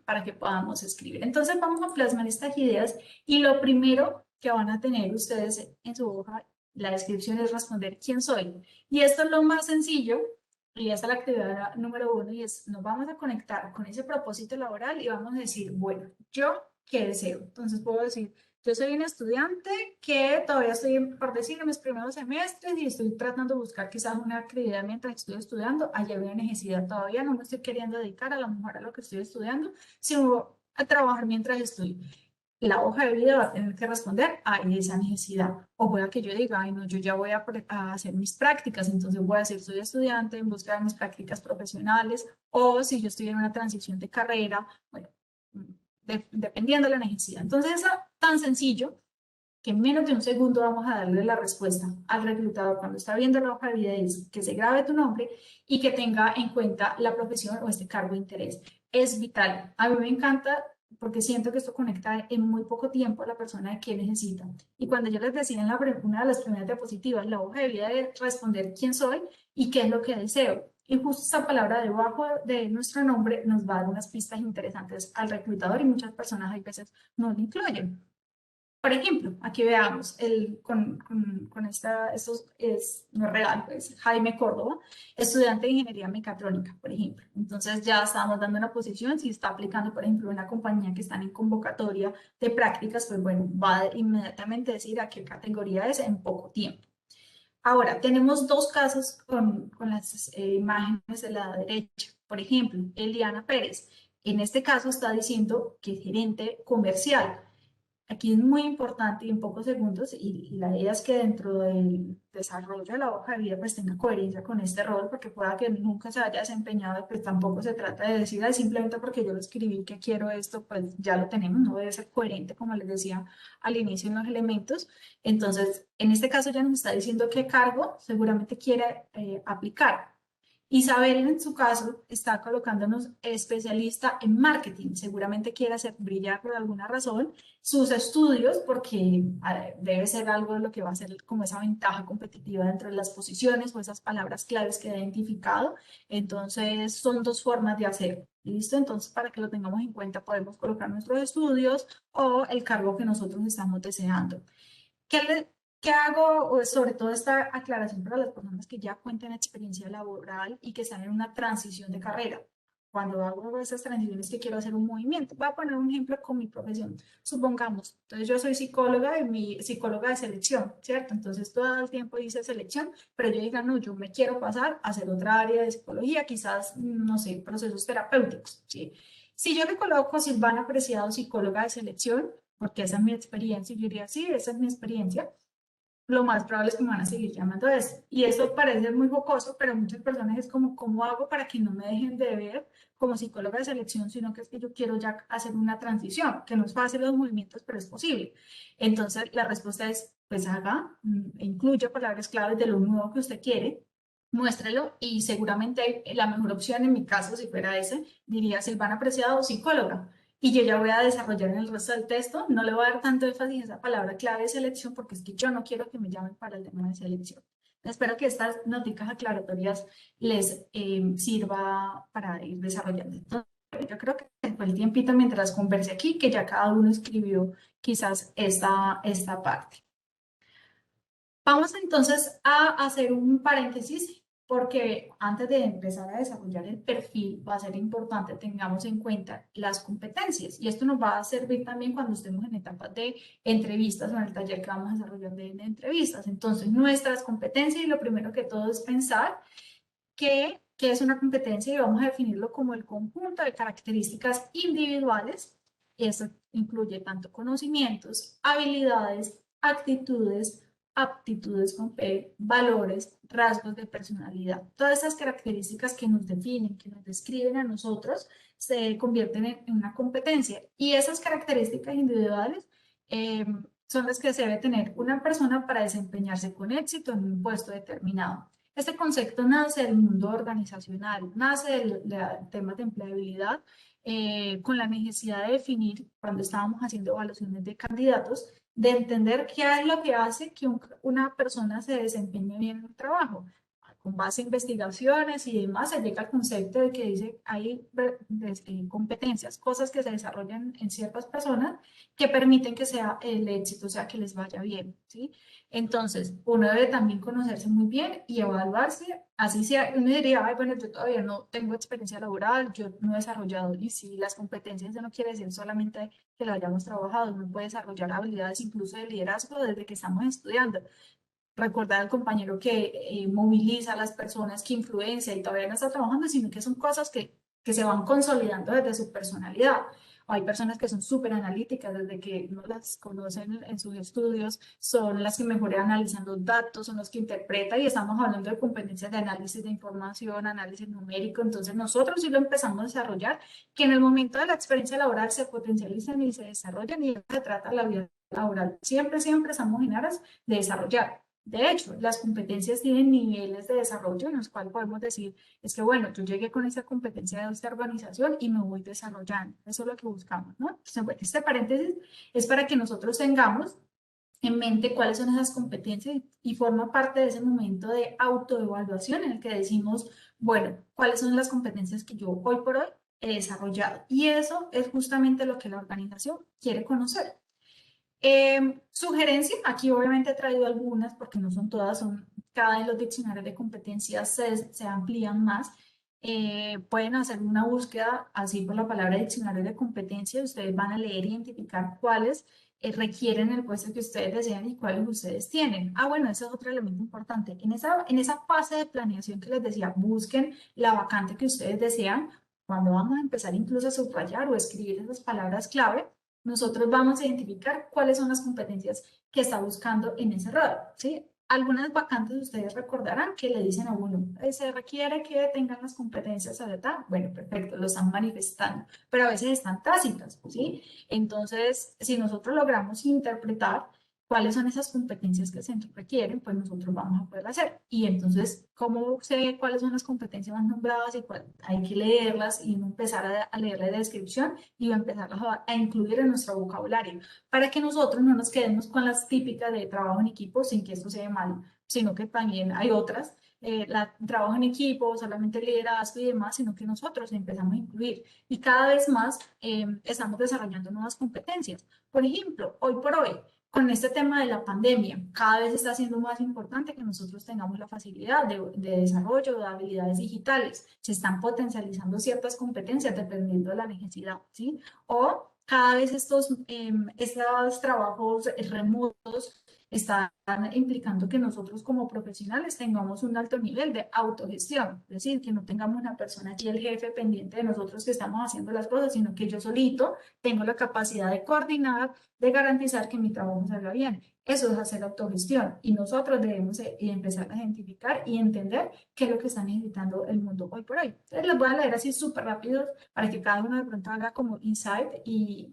para que podamos escribir. Entonces vamos a plasmar estas ideas y lo primero que van a tener ustedes en su hoja la descripción es responder quién soy. Y esto es lo más sencillo, y esta es la actividad número uno, y es nos vamos a conectar con ese propósito laboral y vamos a decir, bueno, ¿yo qué deseo? Entonces puedo decir, yo soy un estudiante que todavía estoy, por decir, en mis primeros semestres y estoy tratando de buscar quizás una actividad mientras estoy estudiando. Allá hay una necesidad todavía, no me estoy queriendo dedicar a lo mejor a lo que estoy estudiando, sino a trabajar mientras estudio. La hoja de vida va a tener que responder a esa necesidad. O pueda que yo diga, ay, no, yo ya voy a hacer mis prácticas, entonces voy a decir, soy estudiante en busca de mis prácticas profesionales, o si yo estoy en una transición de carrera, bueno, dependiendo de la necesidad. Entonces, es tan sencillo que en menos de un segundo vamos a darle la respuesta al reclutador cuando está viendo la hoja de vida, es que se grabe tu nombre y que tenga en cuenta la profesión o este cargo de interés. Es vital. A mí me encanta porque siento que esto conecta en muy poco tiempo a la persona de qué necesita. Y cuando yo les decía en una de las primeras diapositivas, la hoja de vida es responder quién soy y qué es lo que deseo. Y justo esta palabra debajo de nuestro nombre nos va a dar unas pistas interesantes al reclutador y muchas personas a veces no lo incluyen. Por ejemplo, aquí veamos, con esto no es real, pues Jaime Córdoba, estudiante de ingeniería mecatrónica, por ejemplo. Entonces ya estamos dando una posición, si está aplicando, por ejemplo, una compañía que están en convocatoria de prácticas, pues bueno, va a inmediatamente decir a qué categoría es en poco tiempo. Ahora, tenemos dos casos con las imágenes de la derecha. Por ejemplo, Eliana Pérez. En este caso está diciendo que es gerente comercial. Aquí es muy importante y en pocos segundos, y la idea es que dentro del desarrollo de la hoja de vida pues tenga coherencia con este rol, porque pueda que nunca se haya desempeñado, pues tampoco se trata de decir, "Ay, simplemente porque yo lo escribí que quiero esto, pues ya lo tenemos", no debe ser coherente, como les decía al inicio en los elementos. Entonces, en este caso ya nos está diciendo qué cargo seguramente quiere aplicar. Isabel, en su caso, está colocándonos especialista en marketing. Seguramente quiere hacer brillar por alguna razón sus estudios porque debe ser algo de lo que va a ser como esa ventaja competitiva dentro de las posiciones o esas palabras claves que ha identificado. Entonces, son dos formas de hacer. ¿Listo? Entonces, para que lo tengamos en cuenta, podemos colocar nuestros estudios o el cargo que nosotros estamos deseando. ¿Qué, qué hago? Sobre todo esta aclaración para las personas que ya cuentan experiencia laboral y que están en una transición de carrera. Cuando hago esas transiciones que quiero hacer un movimiento, voy a poner un ejemplo con mi profesión. Supongamos, entonces yo soy psicóloga y mi psicóloga de selección, ¿cierto? Entonces todo el tiempo hice selección, pero yo diga, no, yo me quiero pasar a hacer otra área de psicología, quizás, no sé, procesos terapéuticos, ¿sí? Si yo le coloco Silvana Preciado, psicóloga de selección, porque esa es mi experiencia, y yo diría, sí, esa es mi experiencia, lo más probable es que me van a seguir llamando a eso. Y eso parece muy jocoso, pero muchas personas es como, ¿cómo hago para que no me dejen de ver como psicóloga de selección, sino que es que yo quiero ya hacer una transición, que no es fácil los movimientos, pero es posible? Entonces, la respuesta es, pues haga, incluya palabras claves de lo nuevo que usted quiere, muéstrelo y seguramente la mejor opción en mi caso, si fuera ese, diría Silvana Preciado, psicóloga. Y yo ya voy a desarrollar en el resto del texto, no le voy a dar tanto énfasis a esa palabra clave de selección porque es que yo no quiero que me llamen para el tema de selección. Espero que estas noticas aclaratorias les sirva para ir desarrollando. Entonces, yo creo que fue el tiempito mientras conversé aquí, que ya cada uno escribió quizás esta parte. Vamos entonces a hacer un paréntesis porque antes de empezar a desarrollar el perfil va a ser importante tengamos en cuenta las competencias y esto nos va a servir también cuando estemos en etapas de entrevistas o en el taller que vamos a desarrollar de entrevistas. Entonces, nuestras competencias y lo primero que todo es pensar qué es una competencia y vamos a definirlo como el conjunto de características individuales. Eso incluye tanto conocimientos, habilidades, actitudes, aptitudes con P, valores, rasgos de personalidad. Todas esas características que nos definen, que nos describen a nosotros, se convierten en una competencia. Y esas características individuales son las que se debe tener una persona para desempeñarse con éxito en un puesto determinado. Este concepto nace del mundo organizacional, nace de temas de empleabilidad, con la necesidad de definir, cuando estábamos haciendo evaluaciones de candidatos, de entender qué es lo que hace que una persona se desempeñe bien en un trabajo. Con base a investigaciones y demás, se llega al concepto de que dice hay competencias, cosas que se desarrollan en ciertas personas que permiten que sea el éxito, o sea, que les vaya bien, ¿sí? Entonces, uno debe también conocerse muy bien y evaluarse, así sea, uno diría, ay, bueno, yo todavía no tengo experiencia laboral, yo no he desarrollado, y si las competencias eso no quiere decir solamente que lo hayamos trabajado, uno puede desarrollar habilidades incluso de liderazgo desde que estamos estudiando. Recordar al compañero que moviliza a las personas, que influencia y todavía no está trabajando, sino que son cosas que se van consolidando desde su personalidad. O hay personas que son súper analíticas desde que no las conocen en sus estudios, son las que mejor analizan los datos, son los que interpretan y estamos hablando de competencias de análisis de información, análisis numérico, entonces nosotros sí lo empezamos a desarrollar, que en el momento de la experiencia laboral se potencializan y se desarrollan y se trata la vida laboral. Siempre, siempre estamos en aras de desarrollar. De hecho, las competencias tienen niveles de desarrollo en los cuales podemos decir, es que bueno, yo llegué con esa competencia de esta organización y me voy desarrollando. Eso es lo que buscamos, ¿no? Entonces, bueno, este paréntesis es para que nosotros tengamos en mente cuáles son esas competencias y forma parte de ese momento de autoevaluación en el que decimos, bueno, cuáles son las competencias que yo hoy por hoy he desarrollado. Y eso es justamente lo que la organización quiere conocer. Sugerencia, aquí obviamente he traído algunas porque no son todas, son cada vez los diccionarios de competencias se amplían más. Pueden hacer una búsqueda así por la palabra diccionario de competencias, ustedes van a leer e identificar cuáles requieren el puesto que ustedes desean y cuáles ustedes tienen. Ah, bueno, ese es otro elemento importante. En esa fase de planeación que les decía, busquen la vacante que ustedes desean. Cuando vamos a empezar incluso a subrayar o escribir esas palabras clave, nosotros vamos a identificar cuáles son las competencias que está buscando en ese rol, ¿sí? Algunas vacantes ustedes recordarán que le dicen a uno, se requiere que tengan las competencias ¿verdad? Bueno, perfecto, lo están manifestando, pero a veces están tácitas, ¿sí? Entonces, si nosotros logramos interpretar cuáles son esas competencias que el centro requieren, pues nosotros vamos a poder hacer. Y entonces, ¿cómo sé cuáles son las competencias más nombradas y cuál? Hay que leerlas y empezar a leer la descripción y empezar a incluir en nuestro vocabulario para que nosotros no nos quedemos con las típicas de trabajo en equipo sin que esto sea malo, sino que también hay otras, trabajo en equipo, solamente liderazgo y demás, sino que nosotros empezamos a incluir y cada vez más estamos desarrollando nuevas competencias. Por ejemplo, hoy por hoy, con este tema de la pandemia, cada vez está siendo más importante que nosotros tengamos la facilidad de desarrollo de habilidades digitales. Se están potencializando ciertas competencias dependiendo de la necesidad, ¿sí? O cada vez estos trabajos remotos están implicando que nosotros como profesionales tengamos un alto nivel de autogestión, es decir, que no tengamos una persona aquí, el jefe, pendiente de nosotros que estamos haciendo las cosas, sino que yo solito tengo la capacidad de coordinar, de garantizar que mi trabajo salga bien. Eso es hacer autogestión y nosotros debemos empezar a identificar y entender qué es lo que está necesitando el mundo hoy por hoy. Entonces les voy a leer así súper rápido para que cada uno de pronto haga como insight,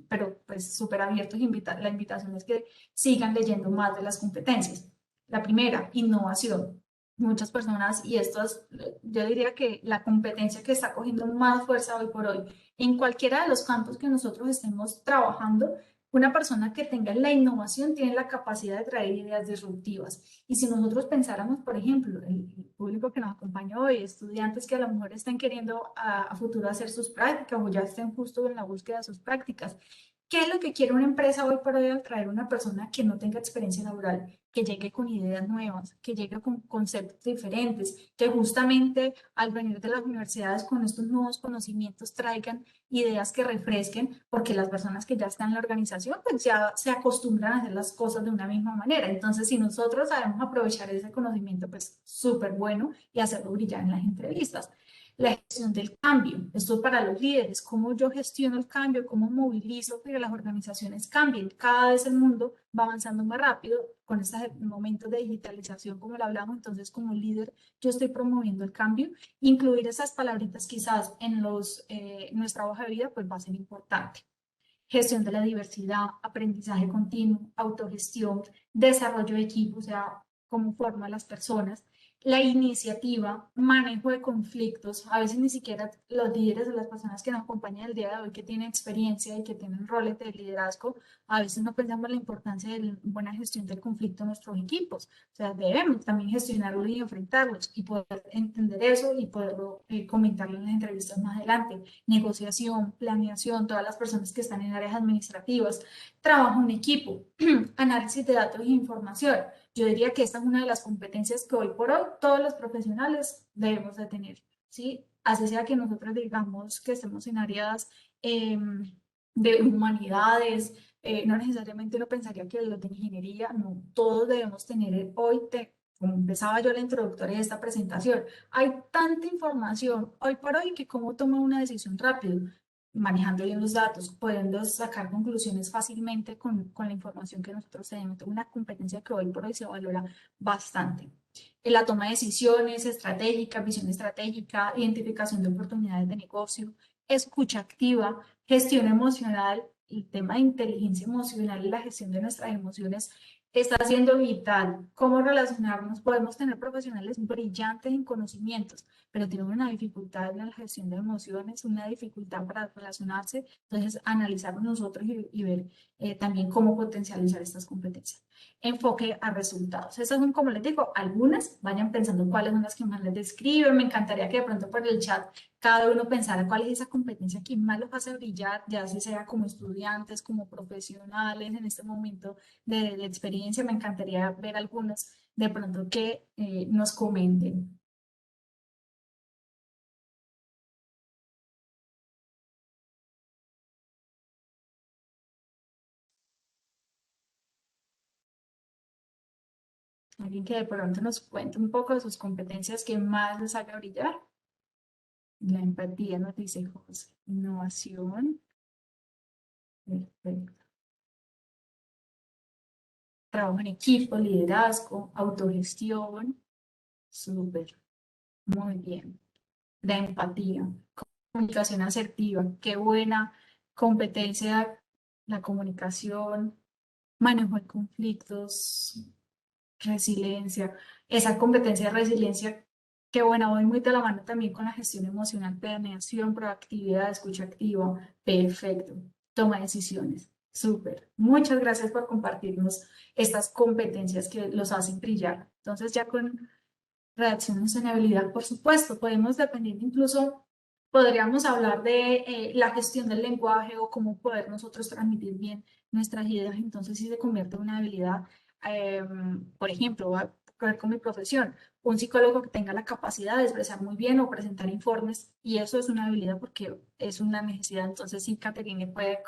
pero pues súper abiertos. La invitación es que sigan leyendo más de las competencias. La primera, innovación. Muchas personas, y esto es, yo diría que la competencia que está cogiendo más fuerza hoy por hoy, en cualquiera de los campos que nosotros estemos trabajando, una persona que tenga la innovación tiene la capacidad de traer ideas disruptivas. Y si nosotros pensáramos, por ejemplo, el público que nos acompaña hoy, estudiantes que a lo mejor estén queriendo a futuro hacer sus prácticas o ya estén justo en la búsqueda de sus prácticas, ¿Qué es lo que quiere una empresa hoy por hoy al traer una persona que no tenga experiencia laboral? Que llegue con ideas nuevas, que llegue con conceptos diferentes, que justamente al venir de las universidades con estos nuevos conocimientos traigan ideas que refresquen, porque las personas que ya están en la organización pues ya se acostumbran a hacer las cosas de una misma manera. Entonces, si nosotros sabemos aprovechar ese conocimiento, pues súper bueno y hacerlo brillar en las entrevistas. La gestión del cambio, esto es para los líderes, cómo yo gestiono el cambio, cómo movilizo que las organizaciones cambien. Cada vez el mundo va avanzando más rápido con estos momentos de digitalización, como lo hablamos, entonces como líder yo estoy promoviendo el cambio. Incluir esas palabritas quizás en nuestra hoja de vida pues va a ser importante. Gestión de la diversidad, aprendizaje continuo, autogestión, desarrollo de equipo, o sea, cómo forma a las personas, la iniciativa, manejo de conflictos. A veces ni siquiera los líderes o las personas que nos acompañan el día de hoy, que tienen experiencia y que tienen roles de liderazgo, a veces no pensamos la importancia de la buena gestión del conflicto en nuestros equipos. O sea, debemos también gestionarlo y enfrentarlos y poder entender eso y poderlo comentarlo en las entrevistas más adelante. Negociación, planeación, todas las personas que están en áreas administrativas, trabajo en equipo, análisis de datos e información. Yo diría que esta es una de las competencias que hoy por hoy todos los profesionales debemos de tener, ¿sí? Así sea que nosotros digamos que estemos en áreas de humanidades, no necesariamente uno pensaría que los de ingeniería, no, todos debemos tener hoy, como empezaba yo la introductoria de esta presentación, hay tanta información hoy por hoy que cómo toma una decisión rápido, manejando bien los datos, pudiendo sacar conclusiones fácilmente con la información que nosotros tenemos. Una competencia que hoy por hoy se valora bastante. En la toma de decisiones estratégica, visión estratégica, identificación de oportunidades de negocio, escucha activa, gestión emocional, el tema de inteligencia emocional y la gestión de nuestras emociones está siendo vital. ¿Cómo relacionarnos? Podemos tener profesionales brillantes en conocimientos, pero tienen una dificultad en la gestión de emociones, una dificultad para relacionarse. Entonces, analizarnos nosotros y ver también cómo potencializar estas competencias. Enfoque a resultados. Esas son, como les digo, algunas. Vayan pensando cuáles son las que más les describen. Me encantaría que de pronto por el chat cada uno pensara cuál es esa competencia que más los hace brillar, ya sea como estudiantes, como profesionales en este momento de experiencia. Me encantaría ver algunos de pronto que nos comenten. Alguien que de pronto nos cuente un poco de sus competencias que más les haga brillar. La empatía nos dice José. Innovación. Perfecto. Trabajo en equipo, liderazgo, autogestión. Súper. Muy bien. La empatía. Comunicación asertiva. Qué buena competencia la comunicación. Manejo de conflictos. Resiliencia, esa competencia de resiliencia, qué buena, voy muy de la mano también con la gestión emocional, planeación, proactividad, escucha activa, perfecto, toma de decisiones, súper. Muchas gracias por compartirnos estas competencias que los hacen brillar. Entonces ya con redacción y sostenibilidad, por supuesto, podemos depender incluso, podríamos hablar de la gestión del lenguaje o cómo poder nosotros transmitir bien nuestras ideas, entonces sí se convierte en una habilidad, por ejemplo, voy a ver con mi profesión, un psicólogo que tenga la capacidad de expresar muy bien o presentar informes, y eso es una habilidad porque es una necesidad, entonces sí, Caterine puede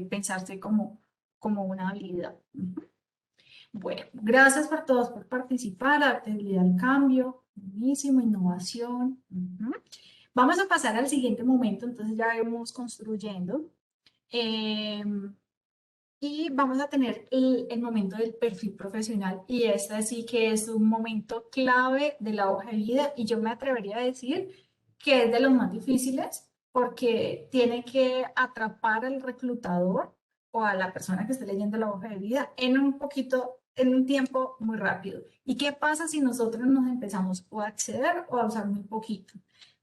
pensarse como una habilidad. Bueno, gracias por todos por participar, adaptabilidad al cambio, buenísimo, innovación. Vamos a pasar al siguiente momento, entonces ya vamos construyendo. Eh, y vamos a tener el momento del perfil profesional y este sí que es un momento clave de la hoja de vida y yo me atrevería a decir que es de los más difíciles porque tiene que atrapar al reclutador o a la persona que esté leyendo la hoja de vida en un poquito, en un tiempo muy rápido. ¿Y qué pasa si nosotros nos empezamos o a acceder o a usar muy poquito?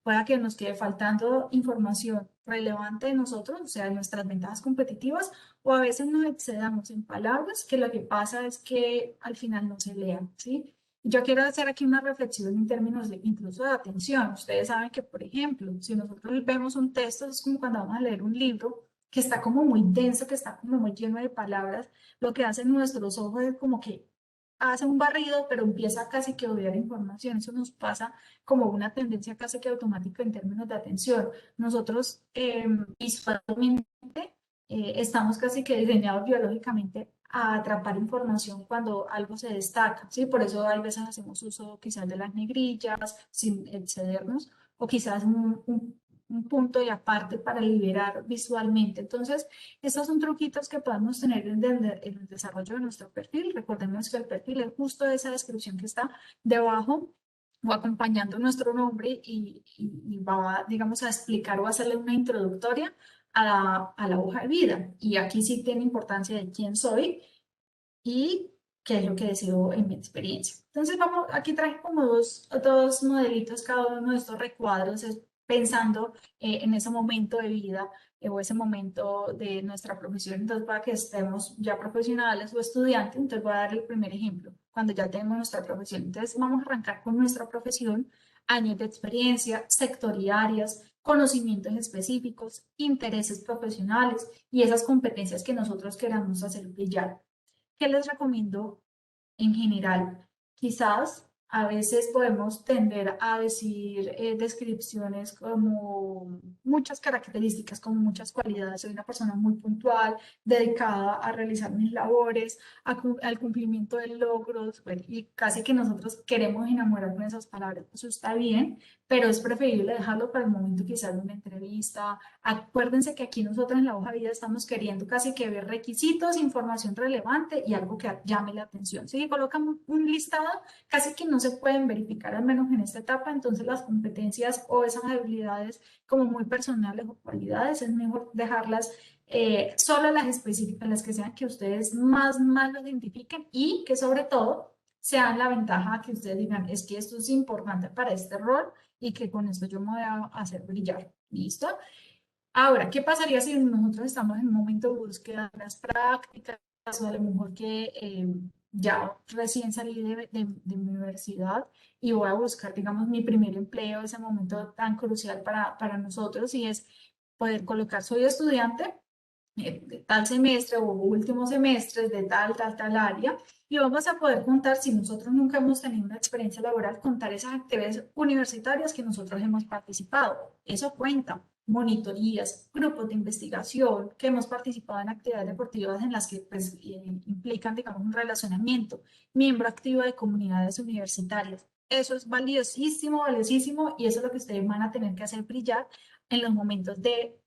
Pueda que nos quede faltando información relevante de nosotros, o sea, nuestras ventajas competitivas, o a veces nos excedamos en palabras, que lo que pasa es que al final no se lean, ¿sí? Yo quiero hacer aquí una reflexión en términos de incluso de atención. Ustedes saben que, por ejemplo, si nosotros vemos un texto, es como cuando vamos a leer un libro, que está como muy denso, que está como muy lleno de palabras, lo que hacen nuestros ojos es como que hace un barrido, pero empieza casi que a odiar información. Eso nos pasa como una tendencia casi que automática en términos de atención. Nosotros visualmente estamos casi que diseñados biológicamente a atrapar información cuando algo se destaca, ¿sí? Por eso hay veces hacemos uso quizás de las negrillas sin excedernos, o quizás un punto y aparte para liberar visualmente. Entonces, estos son truquitos que podemos tener en el desarrollo de nuestro perfil. Recordemos que el perfil es justo esa descripción que está debajo o acompañando nuestro nombre y va, digamos, a explicar o a hacerle una introductoria a la hoja de vida. Y aquí sí tiene importancia de quién soy y qué es lo que deseo en mi experiencia. Entonces, vamos, aquí traje como dos modelitos, cada uno de estos recuadros, es pensando en ese momento de vida o ese momento de nuestra profesión. Entonces, para que estemos ya profesionales o estudiantes, entonces voy a dar el primer ejemplo, cuando ya tenemos nuestra profesión. Entonces, vamos a arrancar con nuestra profesión, años de experiencia, sectoriales, conocimientos específicos, intereses profesionales y esas competencias que nosotros queramos hacer brillar. ¿Qué les recomiendo en general? Quizás a veces podemos tender a decir descripciones como muchas características, como muchas cualidades. Soy una persona muy puntual, dedicada a realizar mis labores, al cumplimiento de logros, bueno, y casi que nosotros queremos enamorar con esas palabras. Eso está bien, pero es preferible dejarlo para el momento quizás de una entrevista. Acuérdense que aquí nosotros en la hoja de vida estamos queriendo casi que ver requisitos, información relevante y algo que llame la atención. Si colocamos un listado, casi que no se pueden verificar, al menos en esta etapa, entonces las competencias o esas habilidades como muy personales o cualidades, es mejor dejarlas solo las específicas, las que sean que ustedes más lo identifiquen y que sobre todo sean la ventaja que ustedes digan, es que esto es importante para este rol y que con esto yo me voy a hacer brillar. ¿Listo? Ahora, ¿qué pasaría si nosotros estamos en un momento de búsqueda de las prácticas o a lo mejor que ya recién salí de mi universidad y voy a buscar, digamos, mi primer empleo, ese momento tan crucial para nosotros y es poder colocar, soy estudiante de tal semestre o últimos semestres de tal área y vamos a poder contar, si nosotros nunca hemos tenido una experiencia laboral, contar esas actividades universitarias que nosotros hemos participado. Eso cuenta. Monitorías, grupos de investigación, que hemos participado en actividades deportivas en las que pues, implican, digamos, un relacionamiento, miembro activo de comunidades universitarias. Eso es valiosísimo y eso es lo que ustedes van a tener que hacer brillar en los momentos de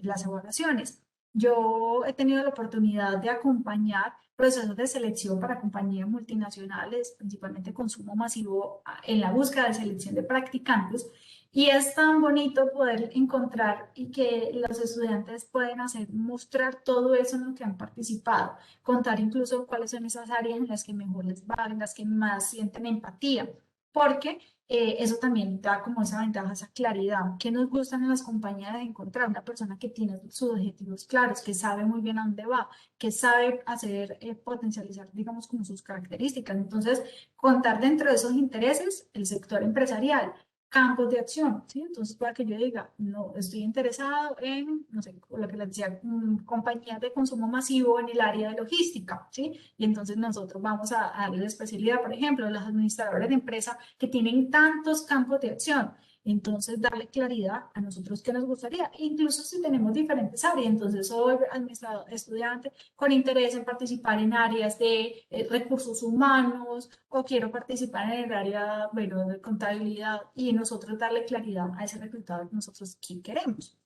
las evaluaciones. Yo he tenido la oportunidad de acompañar procesos de selección para compañías multinacionales, principalmente consumo masivo, en la búsqueda de selección de practicantes. Y es tan bonito poder encontrar y que los estudiantes pueden hacer, mostrar todo eso en lo que han participado, contar incluso cuáles son esas áreas en las que mejor les va, en las que más sienten empatía, porque eso también da como esa ventaja, esa claridad. ¿Qué nos gustan en las compañías de encontrar una persona que tiene sus objetivos claros, que sabe muy bien a dónde va, que sabe hacer, potencializar, digamos, como sus características? Entonces, contar dentro de esos intereses el sector empresarial, campos de acción, ¿sí? Entonces, para que yo diga, no, estoy interesado en, no sé, lo que les decía, compañías de consumo masivo en el área de logística, ¿sí? Y entonces nosotros vamos a darle la especialidad, por ejemplo, los administradores de empresa que tienen tantos campos de acción. Entonces, darle claridad a nosotros que nos gustaría, incluso si tenemos diferentes áreas. Entonces, soy administrador, estudiante con interés en participar en áreas de recursos humanos o quiero participar en el área, bueno, de contabilidad y nosotros darle claridad a ese reclutador que nosotros ¿qué queremos?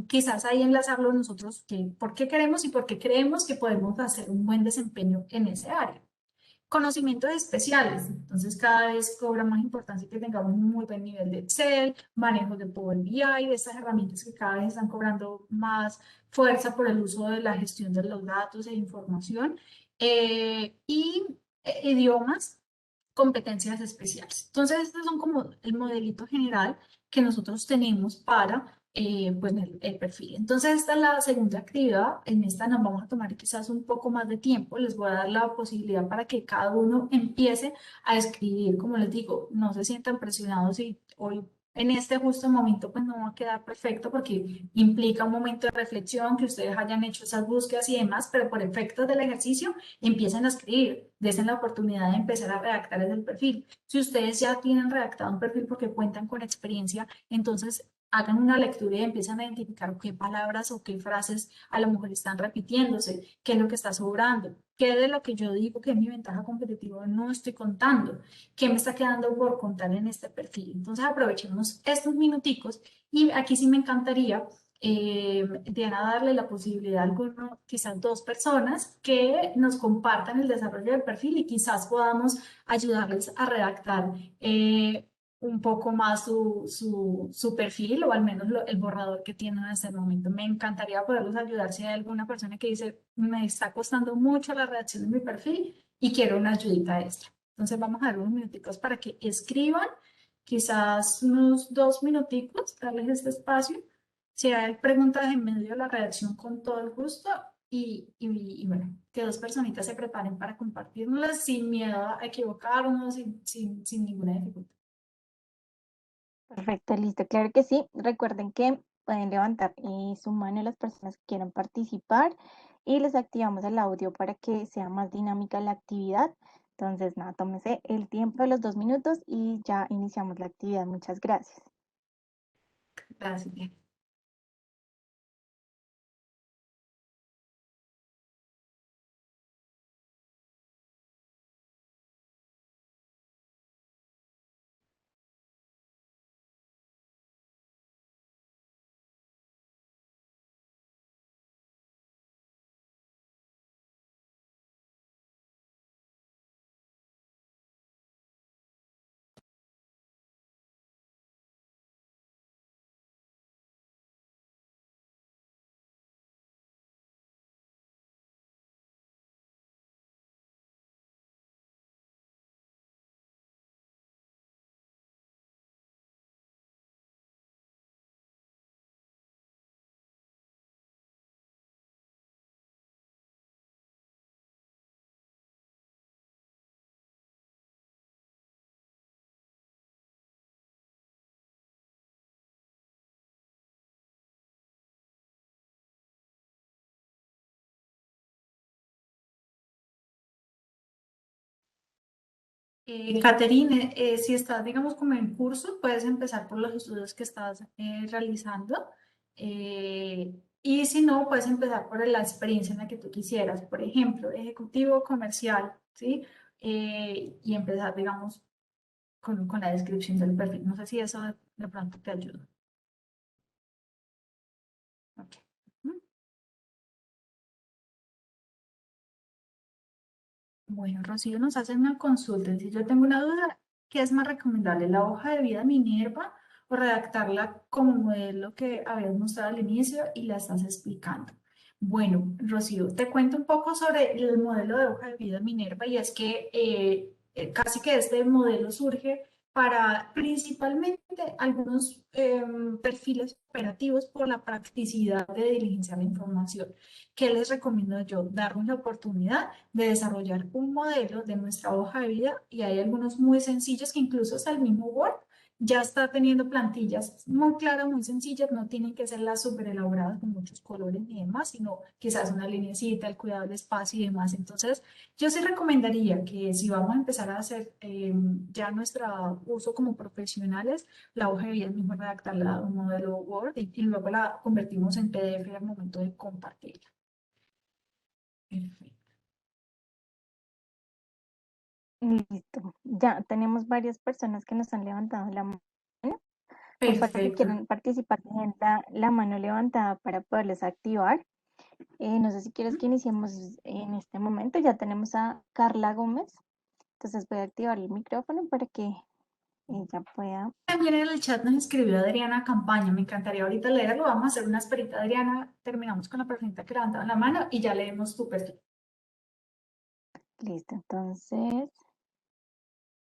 Quizás ahí enlazarlo nosotros, que, por qué queremos y por qué creemos que podemos hacer un buen desempeño en ese área. Conocimientos especiales, entonces cada vez cobra más importancia que tengamos un muy buen nivel de Excel, manejo de Power BI, de estas herramientas que cada vez están cobrando más fuerza por el uso de la gestión de los datos e información, idiomas, competencias especiales. Entonces, estos son como el modelito general que nosotros tenemos para pues el perfil. Entonces, esta es la segunda actividad. En esta nos vamos a tomar quizás un poco más de tiempo. Les voy a dar la posibilidad para que cada uno empiece a escribir. Como les digo, no se sientan presionados si hoy en este justo momento pues no va a quedar perfecto porque implica un momento de reflexión, que ustedes hayan hecho esas búsquedas y demás, pero por efectos del ejercicio empiecen a escribir, desen la oportunidad de empezar a redactar desde el perfil. Si ustedes ya tienen redactado un perfil porque cuentan con experiencia, entonces hagan una lectura y empiezan a identificar qué palabras o qué frases a lo mejor están repitiéndose, qué es lo que está sobrando, qué de lo que yo digo que es mi ventaja competitiva no estoy contando, qué me está quedando por contar en este perfil. Entonces aprovechemos estos minuticos y aquí sí me encantaría, Diana, darle la posibilidad a alguno, quizás dos personas que nos compartan el desarrollo del perfil y quizás podamos ayudarles a redactar un poco más su perfil o al menos el borrador que tienen en este momento. Me encantaría poderlos ayudar si hay alguna persona que dice, me está costando mucho la redacción de mi perfil y quiero una ayudita extra. Entonces vamos a dar unos minuticos para que escriban, quizás unos 2 minuticos, darles este espacio. Si hay preguntas en medio de la redacción, con todo el gusto. Y bueno, que dos personitas se preparen para compartirlas sin miedo a equivocarnos, sin ninguna dificultad. Perfecto, listo, claro que sí. Recuerden que pueden levantar su mano las personas que quieran participar y les activamos el audio para que sea más dinámica la actividad. Entonces, nada, tómese el tiempo de los 2 minutos y ya iniciamos la actividad. Muchas gracias. Gracias. Caterine, si estás, digamos, como en curso, puedes empezar por los estudios que estás realizando. Y si no, puedes empezar por la experiencia en la que tú quisieras. Por ejemplo, ejecutivo comercial, ¿sí? Y empezar, digamos, con la descripción del perfil. No sé si eso de pronto te ayuda. Ok. Ujú. Bueno, Rocío nos hace una consulta. Si yo tengo una duda, ¿qué es más recomendable? ¿La hoja de vida Minerva o redactarla como modelo que habías mostrado al inicio y la estás explicando? Bueno, Rocío, te cuento un poco sobre el modelo de hoja de vida Minerva y es que casi que este modelo surge para principalmente algunos perfiles operativos por la practicidad de diligenciar la información. ¿Qué les recomiendo yo? Darnos la oportunidad de desarrollar un modelo de nuestra hoja de vida y hay algunos muy sencillos que incluso hasta el mismo Word ya está teniendo plantillas muy claras, muy sencillas, no tienen que ser las súper elaboradas con muchos colores y demás, sino quizás una linecita, el cuidado del espacio y demás. Entonces, yo sí recomendaría que si vamos a empezar a hacer ya nuestro uso como profesionales, la hoja de vida es mejor redactarla a un modelo Word y luego la convertimos en PDF al momento de compartirla. Perfecto. Listo. Ya tenemos varias personas que nos han levantado la mano. Por favor, que Perfecto. quieran participar, tienen la mano levantada para poderles activar. No sé si quieres que iniciemos en este momento. Ya tenemos a Carla Gómez. Entonces voy a activar el micrófono para que ella pueda. También en el chat nos escribió Adriana Campaña. Me encantaría ahorita leerlo. Vamos a hacer una esperita, Adriana. Terminamos con la persona que levantaba la mano y ya leemos tu perfil. Listo. Entonces,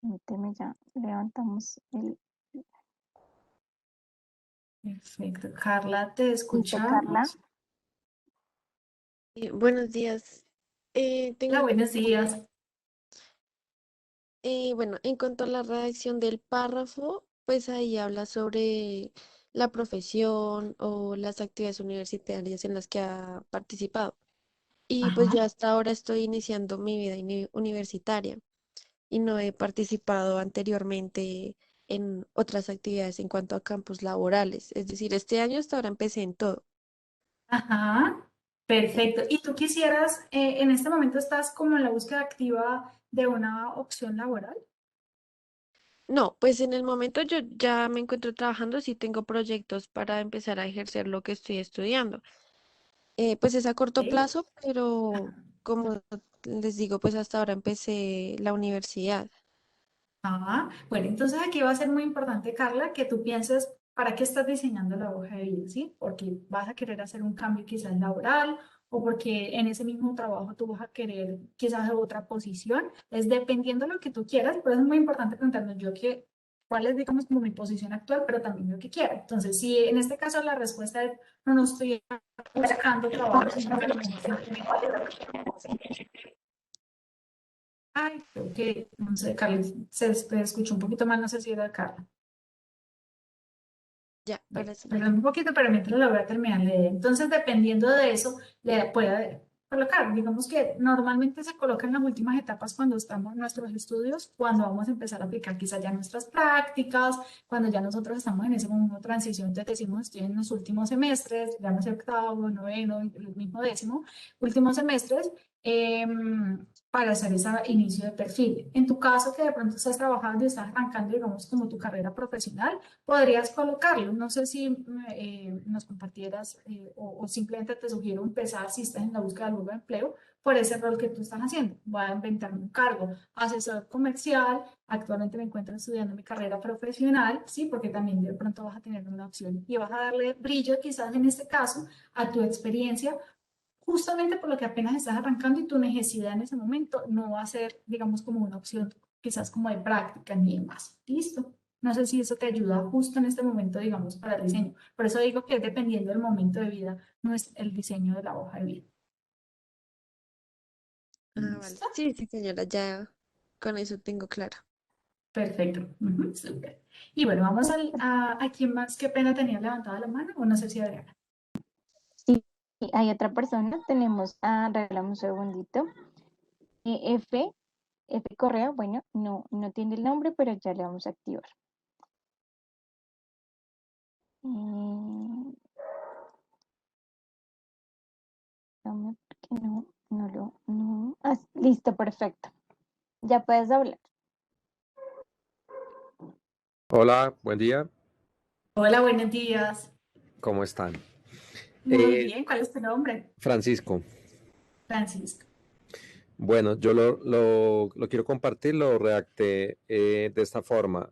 permíteme, ya levantamos el. Perfecto. Carla, te Listo, Carla. escuchamos. Buenos días. Hola, Tengo, buenos días. bueno, en cuanto a la redacción del párrafo, Pues ahí habla sobre la profesión o las actividades universitarias en las que ha participado. Y pues Ajá. yo hasta ahora estoy iniciando mi vida universitaria y no he participado anteriormente en otras actividades en cuanto a campos laborales. Es decir, este año hasta ahora empecé en todo. Ajá, perfecto. ¿Y tú quisieras, en este momento estás como en la búsqueda activa de una opción laboral? No, pues en el momento yo ya me encuentro trabajando, sí tengo proyectos para empezar a ejercer lo que estoy estudiando. Pues es a corto Sí. plazo, pero como les digo, pues hasta ahora empecé la universidad. Ah, bueno, entonces aquí va a ser muy importante, Carla, que tú pienses para qué estás diseñando la hoja de vida, ¿sí? Porque vas a querer hacer un cambio quizás laboral o porque en ese mismo trabajo tú vas a querer quizás otra posición. Es dependiendo de lo que tú quieras, pero es muy importante preguntarnos yo qué, cuál es, digamos, como mi posición actual, pero también lo que quiero. Entonces, si en este caso la respuesta es no, no estoy buscando trabajo, sino que a lo mejor simplemente... Ay, creo que, no sé, Carlos, se escuchó un poquito mal, no sé si era Carla. Ya, Bueno, ahora sí. perdón un poquito, pero mientras lo voy a terminar de leer. Entonces, dependiendo de eso, le puede colocar, digamos que normalmente se coloca en las últimas etapas cuando estamos en nuestros estudios, cuando vamos a empezar a aplicar quizás ya nuestras prácticas, cuando ya nosotros estamos en ese momento de transición, entonces decimos, estoy en los últimos semestres, ya no sé, octavo, noveno, el mismo décimo, últimos semestres, para hacer ese inicio de perfil. En tu caso, que de pronto estás trabajando y estás arrancando, digamos, como tu carrera profesional, podrías colocarlo. No sé si nos compartieras o simplemente te sugiero empezar si estás en la búsqueda de nuevo empleo por ese rol que tú estás haciendo. Voy a inventarme un cargo, asesor comercial. Actualmente me encuentro estudiando mi carrera profesional, sí, porque también de pronto vas a tener una opción y vas a darle brillo quizás en este caso a tu experiencia justamente por lo que apenas estás arrancando y tu necesidad en ese momento no va a ser, digamos, como una opción quizás como de práctica ni demás. Listo. No sé si eso te ayuda justo en este momento, digamos, para el diseño. Por eso digo que dependiendo del momento de vida, no es el diseño de la hoja de vida. Ah, vale. ¿Listo? Sí, sí, señora, ya con eso tengo claro. Perfecto. Ujú, súper. Y bueno, vamos a quién más, qué pena tenía levantada la mano, o no sé si Adriana. Sí, hay otra persona, tenemos regálame un segundito. F, F Correa, bueno, no tiene el nombre, pero ya le vamos a activar. Eh, dame porque no lo, no. Listo, perfecto. Ya puedes hablar. Hola, buen día. Hola, buenos días. ¿Cómo están? Muy Eh, bien, ¿cuál es tu nombre? Francisco, Francisco. bueno, yo lo quiero compartir, lo redacté de esta forma.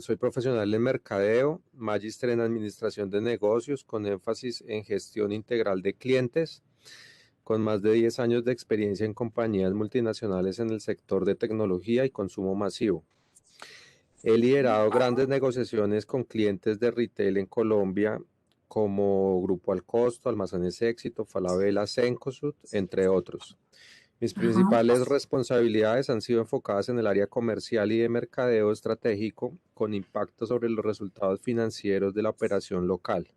Soy profesional en mercadeo, magíster en administración de negocios con énfasis en gestión integral de clientes, con más de 10 años de experiencia en compañías multinacionales en el sector de tecnología y consumo masivo. He liderado grandes negociaciones con clientes de retail en Colombia como Grupo Alcosto, Almacenes Éxito, Falabella, Cencosud, entre otros. Mis Ajá. principales responsabilidades han sido enfocadas en el área comercial y de mercadeo estratégico, con impacto sobre los resultados financieros de la operación local.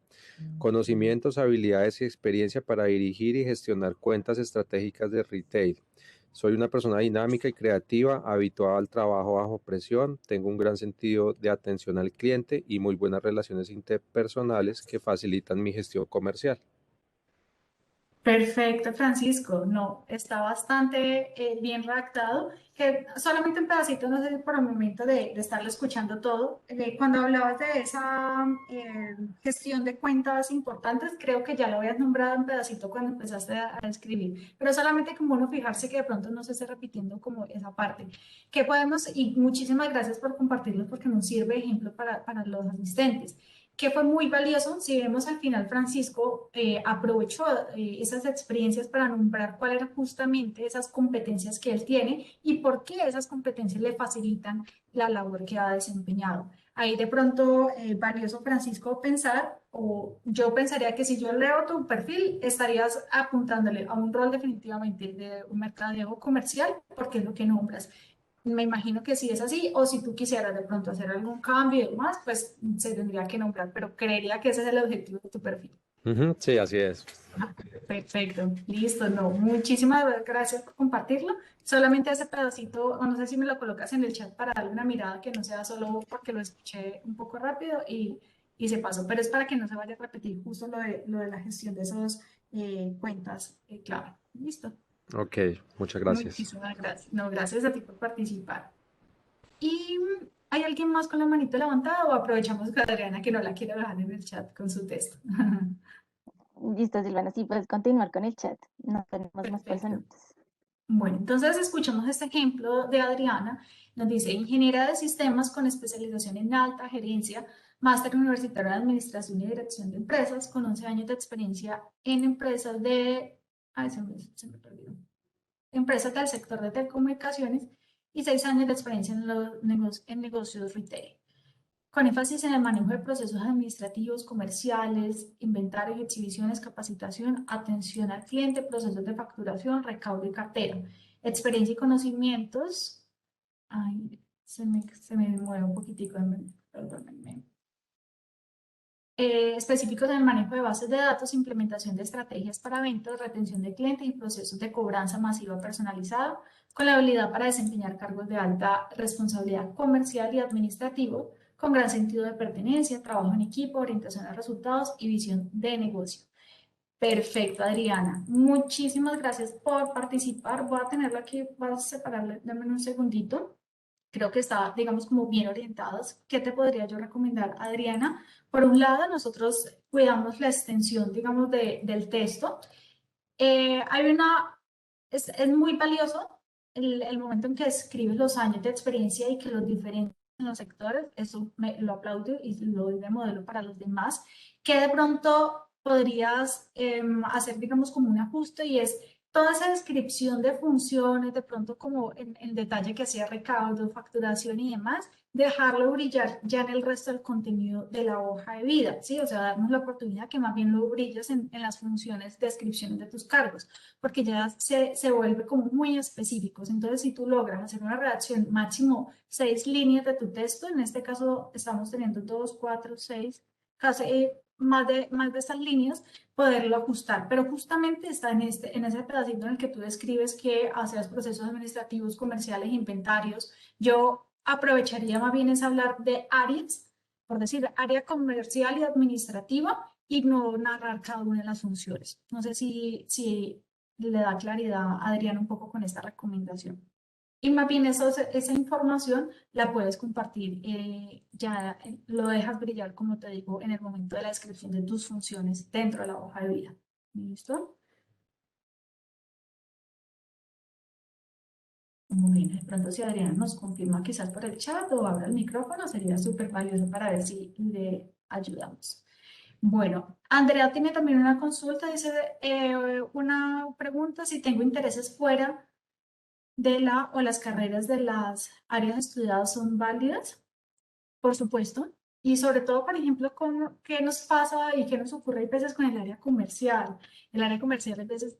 Conocimientos, habilidades y experiencia para dirigir y gestionar cuentas estratégicas de retail. Soy una persona dinámica y creativa, habituada al trabajo bajo presión, tengo un gran sentido de atención al cliente y muy buenas relaciones interpersonales que facilitan mi gestión comercial. Perfecto, Francisco. No, está bastante bien redactado, que solamente un pedacito, no sé si por el momento de estarlo escuchando todo. Cuando hablabas de esa gestión de cuentas importantes, creo que ya lo habías nombrado un pedacito cuando empezaste a escribir, pero solamente como uno fijarse que de pronto no se esté repitiendo como esa parte. ¿Qué podemos? Y muchísimas gracias por compartirlo porque nos sirve de ejemplo para los asistentes que fue muy valioso. Si vemos al final, Francisco aprovechó esas experiencias para nombrar cuáles eran justamente esas competencias que él tiene y por qué esas competencias le facilitan la labor que ha desempeñado. Ahí de pronto, valioso, Francisco, pensar, o yo pensaría que si yo leo tu perfil, estarías apuntándole a un rol definitivamente de un mercadeo comercial, porque es lo que nombras. me imagino que sí es así, o si tú quisieras de pronto hacer algún cambio y demás, pues se tendría que nombrar, pero creería que ese es el objetivo de tu perfil. Ujú, sí, así es. Ah, perfecto, listo, no, muchísimas gracias por compartirlo. Solamente ese pedacito, o no sé si me lo colocas en el chat para darle una mirada que no sea solo porque lo escuché un poco rápido y se pasó, pero es para que no se vaya a repetir justo lo de la gestión de esas cuentas clave. Listo, Ok, muchas gracias. muchísimas gracias. No, gracias a ti por participar. ¿Y hay alguien más con la manito levantada o aprovechamos que Adriana que no la quiere dejar en el chat con su texto? Listo, Silvana, sí, puedes continuar con el chat. No tenemos más Perfecto. personitas. Bueno, entonces escuchamos este ejemplo de Adriana. Nos dice, ingeniera de sistemas con especialización en alta gerencia, máster universitario en administración y dirección de empresas, con 11 años de experiencia en empresas de... Ay, se me perdió. Empresas del sector de telecomunicaciones y 6 años de experiencia en negocios retail, con énfasis en el manejo de procesos administrativos, comerciales, inventario y exhibiciones, capacitación, atención al cliente, procesos de facturación, recaudo y cartera. Experiencia y conocimientos. Ay, se me mueve un poquitico, perdónenme. Específicos en el manejo de bases de datos, implementación de estrategias para ventas, retención de clientes y procesos de cobranza masiva personalizada, con la habilidad para desempeñar cargos de alta responsabilidad comercial y administrativo, con gran sentido de pertenencia, trabajo en equipo, orientación a resultados y visión de negocio. Perfecto, Adriana. Muchísimas gracias por participar. Voy a tenerlo aquí, voy a separarle, dame un segundito. Creo que está, digamos, como bien orientadas. ¿Qué te podría yo recomendar, Adriana? Por un lado, nosotros cuidamos la extensión, digamos, del texto. Hay una, es muy valioso el momento en que escribes los años de experiencia y que los diferencias en los sectores. Eso lo aplaudo y lo doy de modelo para los demás. Que de pronto podrías hacer, digamos, como un ajuste y es toda esa descripción de funciones, de pronto como en detalle que hacía recaudo, facturación y demás, dejarlo brillar ya en el resto del contenido de la hoja de vida, ¿sí? O sea, darnos la oportunidad que más bien lo brilles en las funciones, descripciones de tus cargos, porque ya se vuelve como muy específicos. Entonces, si tú logras hacer una redacción máximo 6 líneas de tu texto, en este caso estamos teniendo 2, 4, 6, casi más de estas líneas, poderlo ajustar, pero justamente está en ese pedacito en el que tú describes que haces procesos administrativos, comerciales, inventarios. Yo aprovecharía más bien es hablar de áreas, por decir, área comercial y administrativa y no narrar cada una de las funciones. No sé si le da claridad a Adrián un poco con esta recomendación. Y más bien esa información la puedes compartir, ya lo dejas brillar, como te digo, en el momento de la descripción de tus funciones dentro de la hoja de vida. ¿Listo? Muy bien, de pronto si Adriana nos confirma quizás por el chat o abra el micrófono, sería súper valioso para ver si le ayudamos. Bueno, Andrea tiene también una consulta, dice una pregunta, si tengo intereses fuera de la o las carreras de las áreas estudiadas son válidas. Por supuesto. Y sobre todo, por ejemplo, qué nos pasa y qué nos ocurre a veces con el área comercial. El área comercial a veces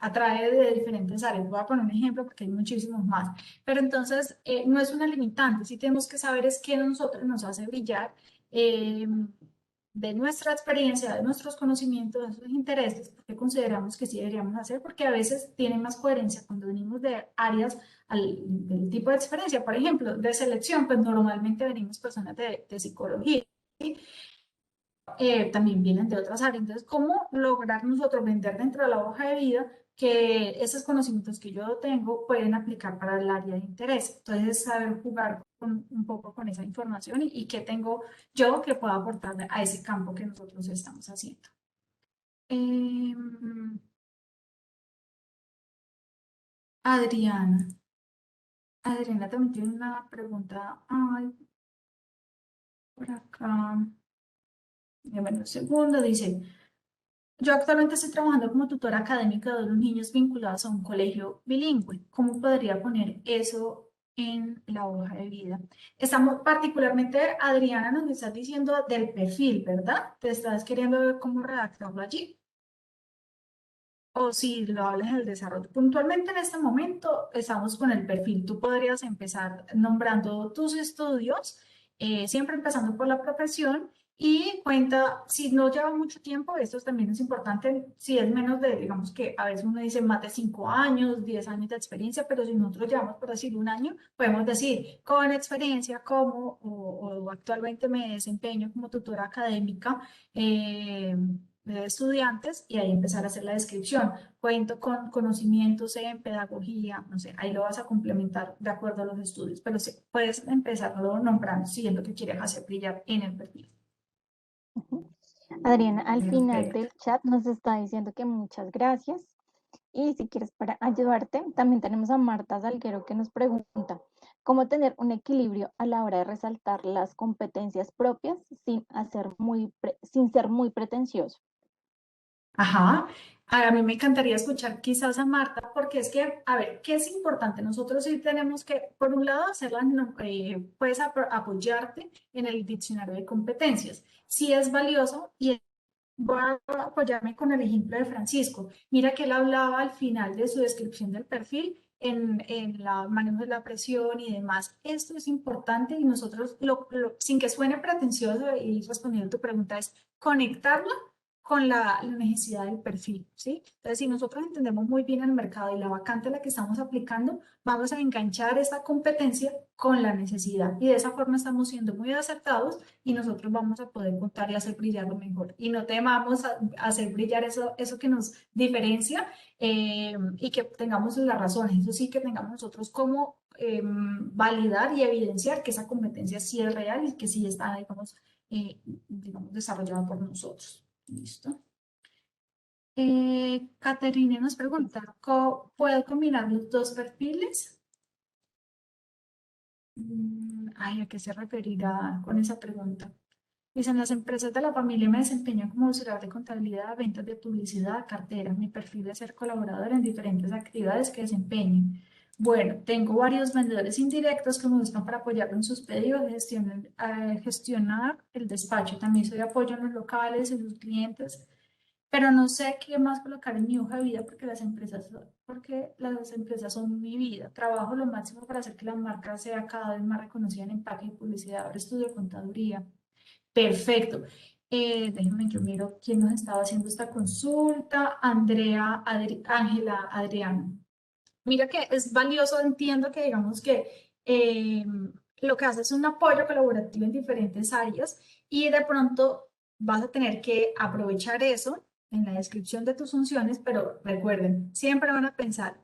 atrae de diferentes áreas. Voy a poner un ejemplo porque hay muchísimos más. Pero entonces, no es una limitante. Sí tenemos que saber es qué a nosotros nos hace brillar eh, de nuestra experiencia, de nuestros conocimientos, de nuestros intereses, porque consideramos que sí deberíamos hacer, porque a veces tiene más coherencia cuando venimos de áreas del tipo de experiencia, por ejemplo, de selección, pues normalmente venimos personas de psicología, ¿sí? También vienen de otras áreas. Entonces, ¿cómo lograr nosotros vender dentro de la hoja de vida que esos conocimientos que yo tengo pueden aplicar para el área de interés? Entonces, saber jugar un poco con esa información y qué tengo yo que pueda aportar a ese campo que nosotros estamos haciendo. Adriana. Adriana también tiene una pregunta. Ay, por acá. Bueno, un segundo, dice, yo actualmente estoy trabajando como tutora académica de unos niños vinculados a un colegio bilingüe. ¿Cómo podría poner eso en la hoja de vida? Estamos particularmente, Adriana, nos estás diciendo del perfil, ¿verdad? Te estás queriendo ver cómo redactarlo allí. o si lo hablas del desarrollo. Puntualmente en este momento estamos con el perfil. Tú podrías empezar nombrando tus estudios, siempre empezando por la profesión y cuenta, si no lleva mucho tiempo, esto también es importante, si es menos de, digamos que a veces uno dice más de 5 años, 10 años de experiencia, pero si nosotros llevamos, por decir, un año, podemos decir, con experiencia como, o actualmente me desempeño como tutora académica, de estudiantes y ahí empezar a hacer la descripción. Cuento con conocimientos en pedagogía, no sé, ahí lo vas a complementar de acuerdo a los estudios, pero sí, puedes empezarlo nombrando si es lo que quieres hacer brillar en el perfil. Ujú. Adriana, al final Perfecto. del chat nos está diciendo que muchas gracias. Y si quieres para ayudarte, también tenemos a Marta Salguero que nos pregunta, ¿cómo tener un equilibrio a la hora de resaltar las competencias propias sin ser muy pretencioso? Ajá. A mí me encantaría escuchar quizás a Marta, porque es que, a ver, ¿qué es importante? Nosotros sí tenemos que, por un lado, puedes apoyarte en el diccionario de competencias. Sí es valioso y voy a apoyarme con el ejemplo de Francisco. Mira que él hablaba al final de su descripción del perfil en la manejo de la presión y demás. Esto es importante y nosotros, sin que suene pretencioso y respondiendo a tu pregunta, es conectarla con la necesidad del perfil, ¿sí? Entonces, si nosotros entendemos muy bien el mercado y la vacante a la que estamos aplicando, vamos a enganchar esta competencia con la necesidad y de esa forma estamos siendo muy acertados y nosotros vamos a poder contar y hacer brillar lo mejor. Y no temamos a hacer brillar eso que nos diferencia y que tengamos las razones. Eso sí, que tengamos nosotros como validar y evidenciar que esa competencia sí es real y que sí está, digamos desarrollada por nosotros. ¿Listo? Caterina nos pregunta, ¿puedo combinar los dos perfiles? Ay, ¿a qué se referirá con esa pregunta? Dicen, las empresas de la familia me desempeño como auxiliar de contabilidad, ventas de publicidad, cartera. Mi perfil es ser colaborador en diferentes actividades que desempeñen. Bueno, tengo varios vendedores indirectos que me buscan para apoyarlo en sus pedidos, gestionar el despacho. También soy apoyo en los locales, en los clientes, pero no sé qué más colocar en mi hoja de vida porque las empresas son mi vida. Trabajo lo máximo para hacer que la marca sea cada vez más reconocida en empaque y publicidad. Ahora estudio contaduría. Perfecto. Déjenme, yo miro quién nos estaba haciendo esta consulta. Ángela Adriana. Mira que es valioso, entiendo que digamos que lo que hace es un apoyo colaborativo en diferentes áreas y de pronto vas a tener que aprovechar eso en la descripción de tus funciones, pero recuerden, siempre van a pensar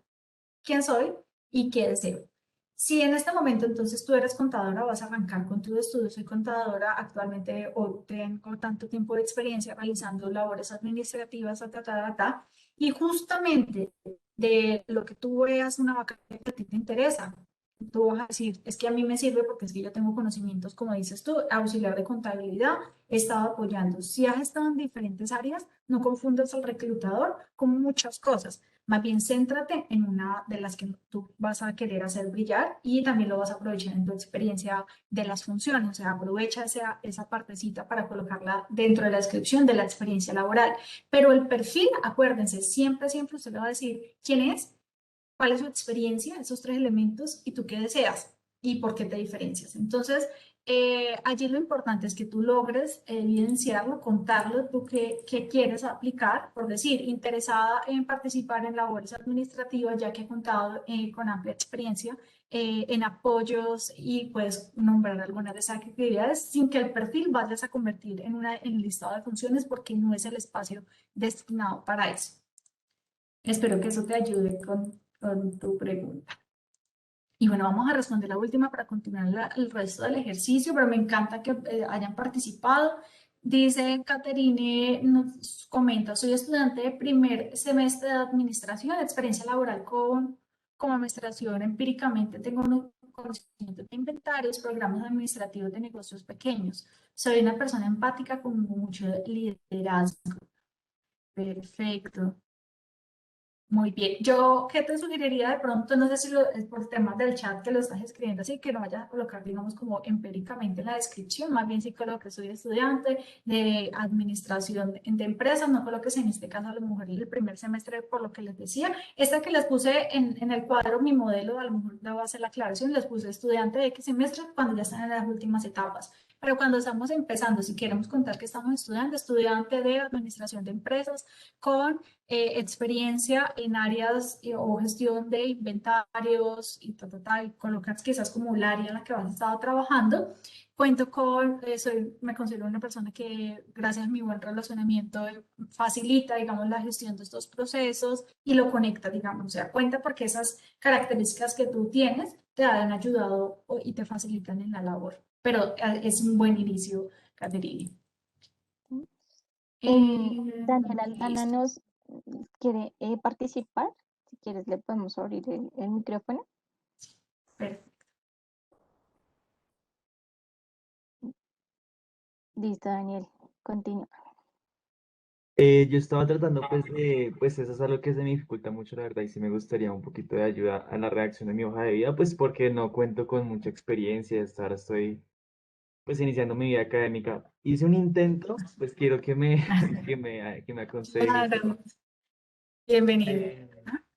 quién soy y qué deseo. Si en este momento entonces tú eres contadora, vas a arrancar con tus estudios, soy contadora actualmente o tengo tanto tiempo de experiencia realizando labores administrativas, y justamente de lo que tú veas una vacante que a ti te interesa, tú vas a decir, es que a mí me sirve porque es que yo tengo conocimientos, como dices tú, auxiliar de contabilidad, he estado apoyando. Si has estado en diferentes áreas, no confundas al reclutador con muchas cosas. Más bien, céntrate en una de las que tú vas a querer hacer brillar y también lo vas a aprovechar en tu experiencia de las funciones. O sea, aprovecha esa partecita para colocarla dentro de la descripción de la experiencia laboral. Pero el perfil, acuérdense, siempre, siempre usted le va a decir quién es, cuál es su experiencia, esos tres elementos y tú qué deseas y por qué te diferencias. Entonces, allí lo importante es que tú logres evidenciarlo, contarlo, tú qué quieres aplicar, por decir, interesada en participar en labores administrativas, ya que he contado con amplia experiencia en apoyos y puedes nombrar algunas de esas actividades sin que el perfil vayas a convertir en un listado de funciones porque no es el espacio destinado para eso. Espero que eso te ayude con tu pregunta. Y bueno, vamos a responder la última para continuar el resto del ejercicio, pero me encanta que hayan participado. Dice Caterine, nos comenta, soy estudiante de primer semestre de administración, experiencia laboral como administración empíricamente, tengo unos conocimientos de inventarios, programas administrativos de negocios pequeños. Soy una persona empática con mucho liderazgo. Perfecto. Muy bien. Yo, ¿qué te sugeriría de pronto? No sé si es por temas del chat que lo estás escribiendo, así que no vayas a colocar, digamos, como empíricamente en la descripción, más bien sí coloques soy estudiante de administración de empresas, no coloques en este caso a lo mejor el primer semestre por lo que les decía. Esta que les puse en el cuadro, mi modelo, a lo mejor le voy a hacer la aclaración, les puse estudiante de X semestre cuando ya están en las últimas etapas. Pero cuando estamos empezando, si queremos contar que estamos estudiando, estudiante de administración de empresas con experiencia en áreas o gestión de inventarios y tal, colocas quizás como el área en la que has estado trabajando. Cuento con, me considero una persona que gracias a mi buen relacionamiento facilita, digamos, la gestión de estos procesos y lo conecta, digamos, o sea, cuenta porque esas características que tú tienes te han ayudado y te facilitan en la labor. Pero es un buen inicio, Caterina. Daniela Aldana Listo. nos quiere participar. Si quieres, le podemos abrir el micrófono. Perfecto. Listo, Daniel, continúa. Yo estaba tratando, pues eso es algo que se me dificulta mucho, la verdad, y sí me gustaría un poquito de ayuda a la redacción de mi hoja de vida, pues porque no cuento con mucha experiencia, hasta ahora estoy pues iniciando mi vida académica. Hice un intento, pues quiero que me, que me aconsejes. Claro, bienvenido. Eh,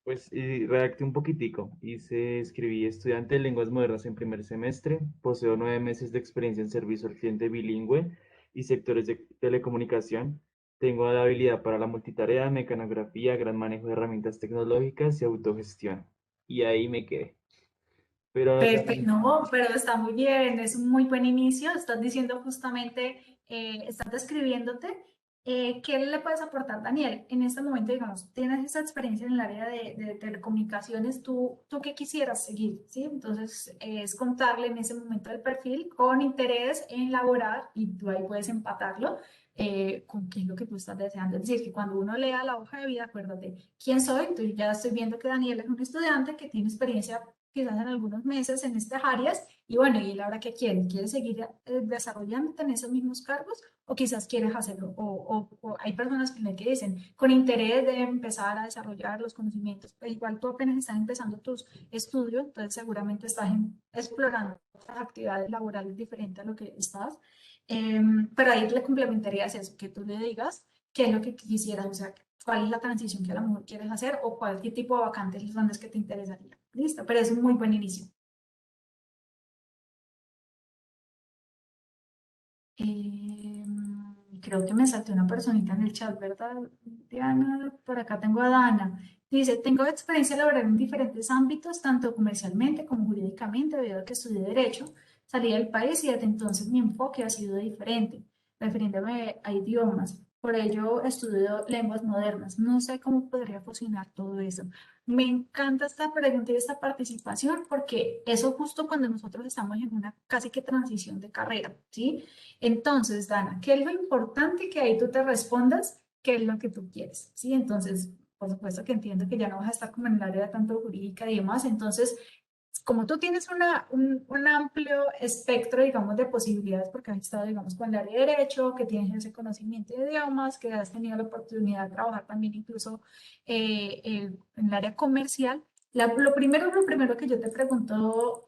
pues redacté un poquitico, escribí estudiante de lenguas modernas en primer semestre, poseo 9 meses de experiencia en servicio al cliente bilingüe y sectores de telecomunicación. Tengo la habilidad para la multitarea, mecanografía, gran manejo de herramientas tecnológicas y autogestión. Y ahí me quedé. Pero Perfecto, no, pero está muy bien, es un muy buen inicio. Estás diciendo justamente, estás describiéndote. ¿Qué le puedes aportar, Daniel? En este momento, digamos, tienes esa experiencia en el área de telecomunicaciones, ¿tú qué quisieras seguir? ¿Sí? Entonces, es contarle en ese momento el perfil con interés en laborar y tú ahí puedes empatarlo con qué es lo que tú estás deseando. Es decir, que cuando uno lea la hoja de vida, acuérdate, ¿quién soy? Tú ya estoy viendo que Daniel es un estudiante que tiene experiencia quizás en algunos meses en estas áreas, y bueno, ¿y él ahora qué quiere? ¿Quiere seguir desarrollándote en esos mismos cargos o quizás quieres hacerlo? O hay personas que dicen, con interés de empezar a desarrollar los conocimientos, pero igual tú apenas estás empezando tus estudios, entonces seguramente estás explorando otras actividades laborales diferentes a lo que estás, pero ahí le complementarías eso, que tú le digas qué es lo que quisieras, o sea, cuál es la transición que a lo mejor quieres hacer o qué tipo de vacantes son las que te interesaría. Listo, pero es un muy buen inicio. Creo que me salté una personita en el chat, ¿verdad, Diana? Por acá tengo a Dana. Dice, tengo experiencia laboral en diferentes ámbitos, tanto comercialmente como jurídicamente, debido a que estudié Derecho. Salí del país y desde entonces mi enfoque ha sido diferente, refiriéndome a idiomas. Por ello estudio lenguas modernas. No sé cómo podría fusionar todo eso. Me encanta esta pregunta y esta participación porque eso justo cuando nosotros estamos en una casi que transición de carrera, ¿sí? Entonces, Dana, ¿qué es lo importante que ahí tú te respondas? ¿Qué es lo que tú quieres? ¿Sí? Entonces, por supuesto que entiendo que ya no vas a estar como en el área tanto jurídica y demás. Entonces, como tú tienes un amplio espectro, digamos, de posibilidades, porque has estado, digamos, con el área de derecho, que tienes ese conocimiento de idiomas, que has tenido la oportunidad de trabajar también incluso en el área comercial, lo primero que yo te pregunto,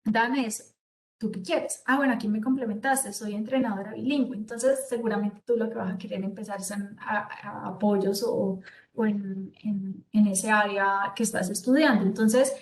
Dana, es, ¿tú qué quieres? Ah, bueno, aquí me complementaste, soy entrenadora bilingüe, entonces seguramente tú lo que vas a querer empezar son a apoyos o en ese área que estás estudiando. Entonces,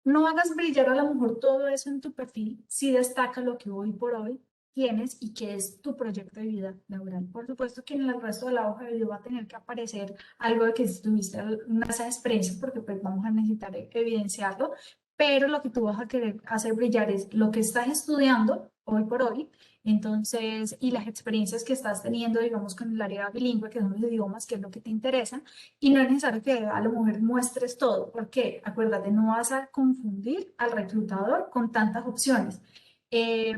no hagas brillar a lo mejor todo eso en tu perfil, sí destaca lo que hoy por hoy tienes y que es tu proyecto de vida laboral. Por supuesto que en el resto de la hoja de vida va a tener que aparecer algo de que tuviste unas experiencias porque pues vamos a necesitar evidenciarlo, pero lo que tú vas a querer hacer brillar es lo que estás estudiando hoy por hoy, entonces, y las experiencias que estás teniendo, digamos, con el área bilingüe, que son los idiomas, que es lo que te interesa, y no es necesario que a la mujer muestres todo, porque acuérdate, no vas a confundir al reclutador con tantas opciones,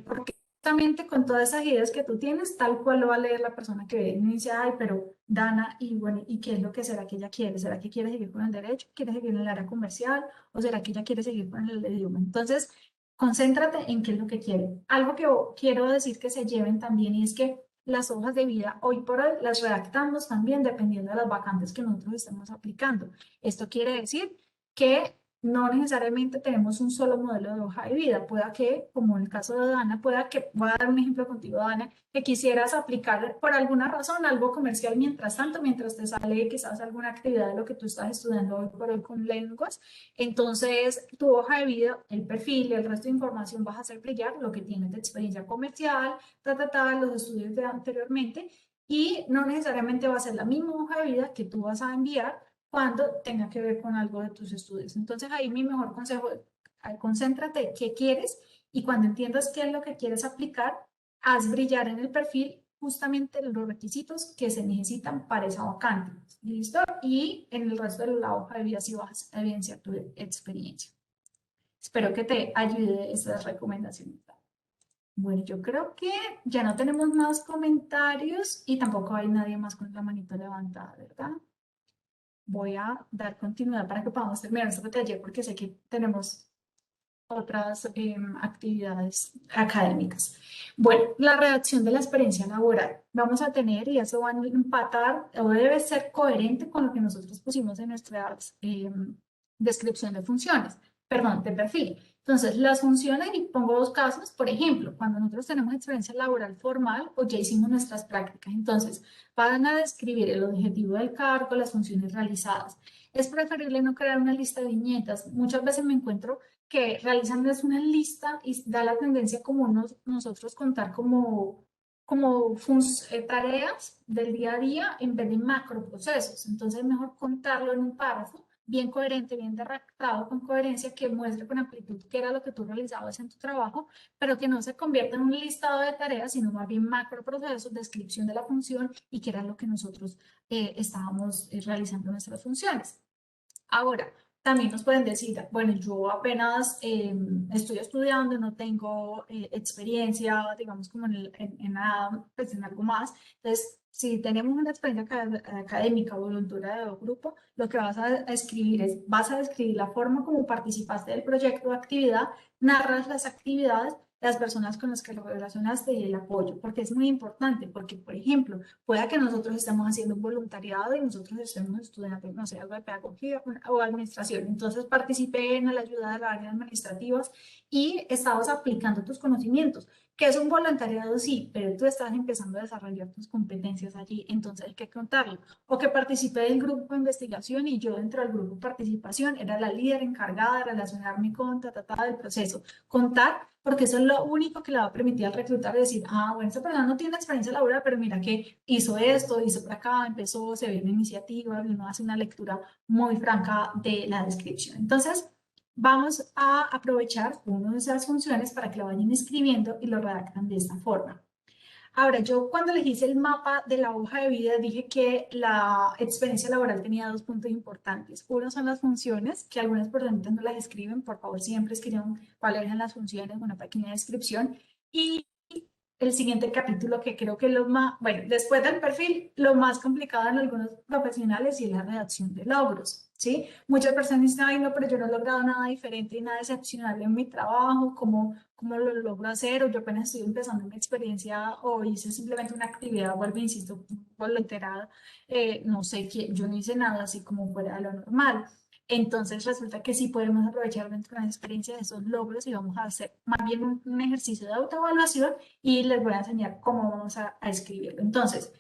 porque justamente con todas esas ideas que tú tienes, tal cual lo va a leer la persona que ve y dice, ay, pero Dana, y bueno, ¿y qué es lo que será que ella quiere? ¿Será que quiere seguir con el derecho? ¿Quiere seguir en el área comercial? ¿O será que ella quiere seguir con el idioma? Entonces, concéntrate en qué es lo que quiere. Algo que quiero decir que se lleven también y es que las hojas de vida hoy por hoy las redactamos también dependiendo de las vacantes que nosotros estemos aplicando. Esto quiere decir que no necesariamente tenemos un solo modelo de hoja de vida. Pueda que, como en el caso de Dana, pueda que, voy a dar un ejemplo contigo, Dana, que quisieras aplicar por alguna razón algo comercial mientras tanto, mientras te sale quizás alguna actividad de lo que tú estás estudiando hoy por hoy con lenguas. Entonces, tu hoja de vida, el perfil y el resto de información vas a hacer brillar lo que tienes de experiencia comercial, los estudios de anteriormente, y no necesariamente va a ser la misma hoja de vida que tú vas a enviar cuando tenga que ver con algo de tus estudios. Entonces ahí mi mejor consejo es, concéntrate qué quieres y cuando entiendas qué es lo que quieres aplicar, haz brillar en el perfil justamente los requisitos que se necesitan para esa vacante. ¿Listo? Y en el resto de la hoja de vida sí vas a evidenciar tu experiencia. Espero que te ayude estas recomendaciones. Bueno, yo creo que ya no tenemos más comentarios y tampoco hay nadie más con la manito levantada, ¿verdad? Voy a dar continuidad para que podamos terminar este taller porque sé que tenemos otras actividades académicas. Bueno, la redacción de la experiencia laboral. Vamos a tener, y eso va a empatar, o debe ser coherente con lo que nosotros pusimos en nuestra descripción de funciones, perdón, de perfil. Entonces, las funciones, y pongo dos casos, por ejemplo, cuando nosotros tenemos experiencia laboral formal o ya hicimos nuestras prácticas, entonces van a describir el objetivo del cargo, las funciones realizadas. Es preferible no crear una lista de viñetas. Muchas veces me encuentro que realizándoles una lista y da la tendencia como nosotros contar como tareas del día a día en vez de macroprocesos. Entonces es mejor contarlo en un párrafo bien coherente, bien redactado con coherencia, que muestre con amplitud qué era lo que tú realizabas en tu trabajo, pero que no se convierta en un listado de tareas, sino más bien macroprocesos, descripción de la función y qué era lo que nosotros estábamos realizando en nuestras funciones. Ahora, también nos pueden decir, bueno, yo apenas estoy estudiando, no tengo experiencia, digamos, como en nada, pues en algo más. Entonces, si tenemos una experiencia académica o voluntaria de grupo, lo que vas a escribir es, vas a describir la forma como participaste del proyecto o actividad, narras las actividades, las personas con las que lo relacionaste y el apoyo, porque es muy importante, porque, por ejemplo, pueda que nosotros estemos haciendo un voluntariado y nosotros estemos estudiando, no sé, algo de pedagogía o administración. Entonces participé en la ayuda de las áreas administrativas y estabas aplicando tus conocimientos. Que es un voluntariado, sí, pero tú estás empezando a desarrollar tus competencias allí, entonces hay que contarlo. O que participé del grupo de investigación y yo dentro del grupo de participación era la líder encargada de relacionarme con del proceso. Contar, porque eso es lo único que le va a permitir al reclutar decir, ah, bueno, esa persona no tiene experiencia laboral, pero mira que hizo esto, hizo por acá, empezó, se ve una iniciativa, uno hace una lectura muy franca de la descripción. Entonces, vamos a aprovechar una de esas funciones para que lo vayan escribiendo y lo redactan de esta forma. Ahora, yo cuando les hice el mapa de la hoja de vida dije que la experiencia laboral tenía dos puntos importantes. Uno son las funciones, que algunas personas no las escriben, por favor siempre escriban cuáles eran las funciones, una pequeña descripción. Y el siguiente capítulo que creo que es lo más, bueno, después del perfil, lo más complicado en algunos profesionales y es la redacción de logros, ¿sí? Muchas personas dicen, ay, no, pero yo no he logrado nada diferente y nada excepcional en mi trabajo, ¿cómo lo logro hacer? O yo apenas estoy empezando mi experiencia o hice simplemente una actividad, vuelvo, insisto, voluntariado, no sé, yo no hice nada así como fuera de lo normal. Entonces resulta que sí podemos aprovechar dentro de la experiencia de esos logros y vamos a hacer más bien un ejercicio de autoevaluación y les voy a enseñar cómo vamos a escribirlo. Entonces,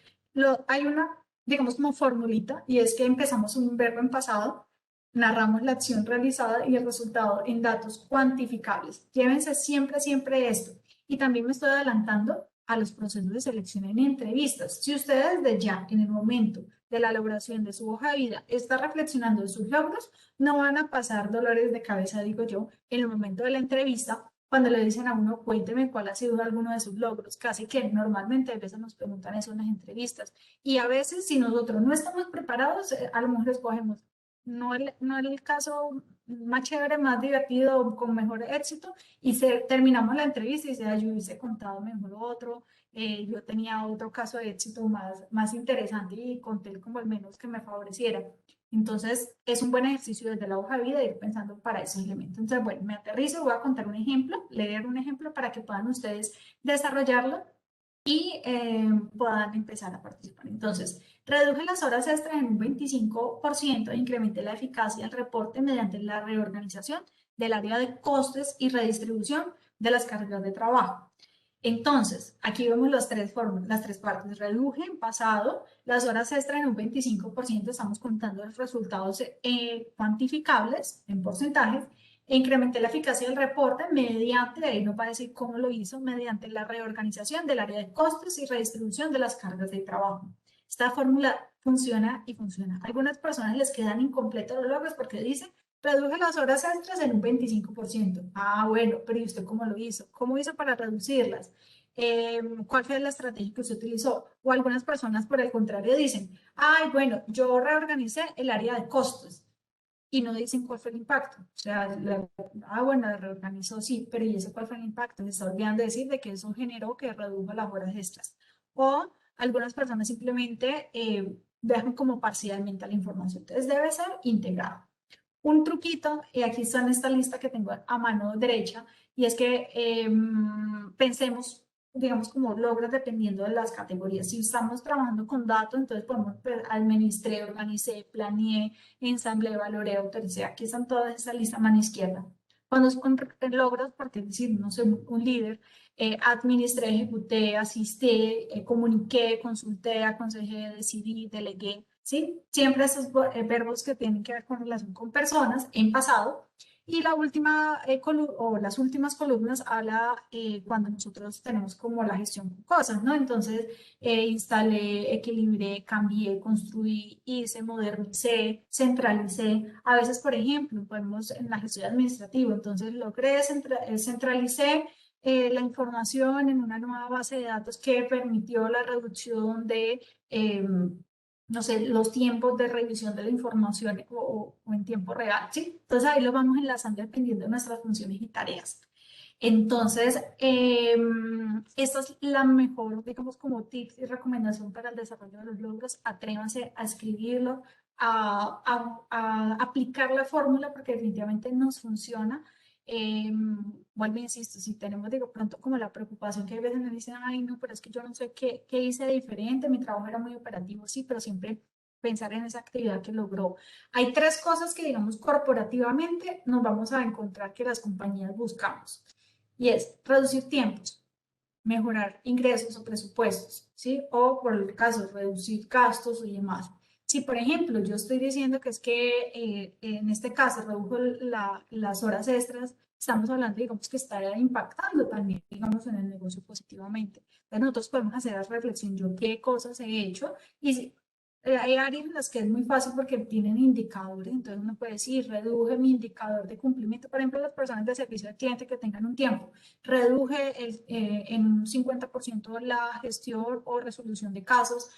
hay una, digamos, como formulita y es que empezamos un verbo en pasado, narramos la acción realizada y el resultado en datos cuantificables. Llévense siempre, siempre esto. Y también me estoy adelantando a los procesos de selección en entrevistas. Si ustedes desde ya, en el momento de la elaboración de su hoja de vida, está reflexionando en sus logros, no van a pasar dolores de cabeza, digo yo, en el momento de la entrevista, cuando le dicen a uno, cuénteme cuál ha sido alguno de sus logros. Casi que normalmente a veces nos preguntan eso en las entrevistas. Y a veces, si nosotros no estamos preparados, a lo mejor escogemos no el caso más chévere, más divertido, con mejor éxito, y terminamos la entrevista y dice, yo hubiese contado mejor otro, yo tenía otro caso de éxito más interesante y conté como el menos que me favoreciera. Entonces, es un buen ejercicio desde la hoja de vida ir pensando para esos elementos. Entonces, bueno, me aterrizo, voy a contar un ejemplo, leer un ejemplo para que puedan ustedes desarrollarlo y puedan empezar a participar. Entonces, reduje las horas extras en un 25% e incrementé la eficacia del reporte mediante la reorganización del área de costes y redistribución de las cargas de trabajo. Entonces, aquí vemos las tres formas, las tres partes. Reduje en pasado las horas extra en un 25%, estamos contando los resultados cuantificables en porcentajes, e incrementé la eficacia del reporte mediante, ahí no va a decir cómo lo hizo, mediante la reorganización del área de costes y redistribución de las cargas de trabajo. Esta fórmula funciona y funciona. A algunas personas les quedan incompletos los logros porque dicen, reduje las horas extras en un 25%. Ah, bueno, pero ¿y usted cómo lo hizo? ¿Cómo hizo para reducirlas? ¿Cuál fue la estrategia que usted utilizó? O algunas personas, por el contrario, dicen, ay, bueno, yo reorganicé el área de costos y no dicen cuál fue el impacto. O sea, bueno, la reorganizó, sí, pero ¿y eso cuál fue el impacto? Se está olvidando decir de que eso generó que redujo las horas extras. O algunas personas simplemente dejan como parcialmente la información. Entonces debe ser integrado. Un truquito, y aquí está en esta lista que tengo a mano derecha, y es que pensemos, digamos, como logros dependiendo de las categorías. Si estamos trabajando con datos, entonces podemos administré, organicé, planeé, ensamblé, valoré, autoricé. Aquí están todas esas listas a mano izquierda. Cuando son logros, porque decir, no sé, un líder, administré, ejecuté, asistí, comuniqué, consulté, aconsejé, decidí, delegué. ¿Sí? Siempre esos verbos que tienen que ver con relación con personas en pasado. Y la última o las últimas columnas habla cuando nosotros tenemos como la gestión con cosas, ¿no? Entonces, instalé, equilibré, cambié, construí, hice, modernicé, centralicé. A veces, por ejemplo, podemos en la gestión administrativa, entonces logré, centralicé la información en una nueva base de datos que permitió la reducción de no sé, los tiempos de revisión de la información o en tiempo real, ¿sí? Entonces ahí lo vamos enlazando dependiendo de nuestras funciones y tareas. Entonces, esta es la mejor, digamos, como tips y recomendación para el desarrollo de los logros. Atrévanse a escribirlo, a aplicar la fórmula porque definitivamente nos funciona. Vuelvo e insisto, si tenemos, digo, pronto como la preocupación que a veces nos dicen, ay, no, pero es que yo no sé qué hice diferente, mi trabajo era muy operativo, sí, pero siempre pensar en esa actividad que logró. Hay tres cosas que, digamos, corporativamente nos vamos a encontrar que las compañías buscamos. Y es reducir tiempos, mejorar ingresos o presupuestos, ¿sí? O por el caso, reducir gastos y demás. Si, por ejemplo, yo estoy diciendo que es que en este caso redujo las horas extras, estamos hablando, digamos, que está impactando también, digamos, en el negocio positivamente. Entonces, nosotros podemos hacer la reflexión, yo qué cosas he hecho y si, hay áreas en las que es muy fácil porque tienen indicadores, entonces uno puede decir, reduje mi indicador de cumplimiento, por ejemplo, las personas de servicio al cliente que tengan un tiempo, reduje en un 50% la gestión o resolución de casos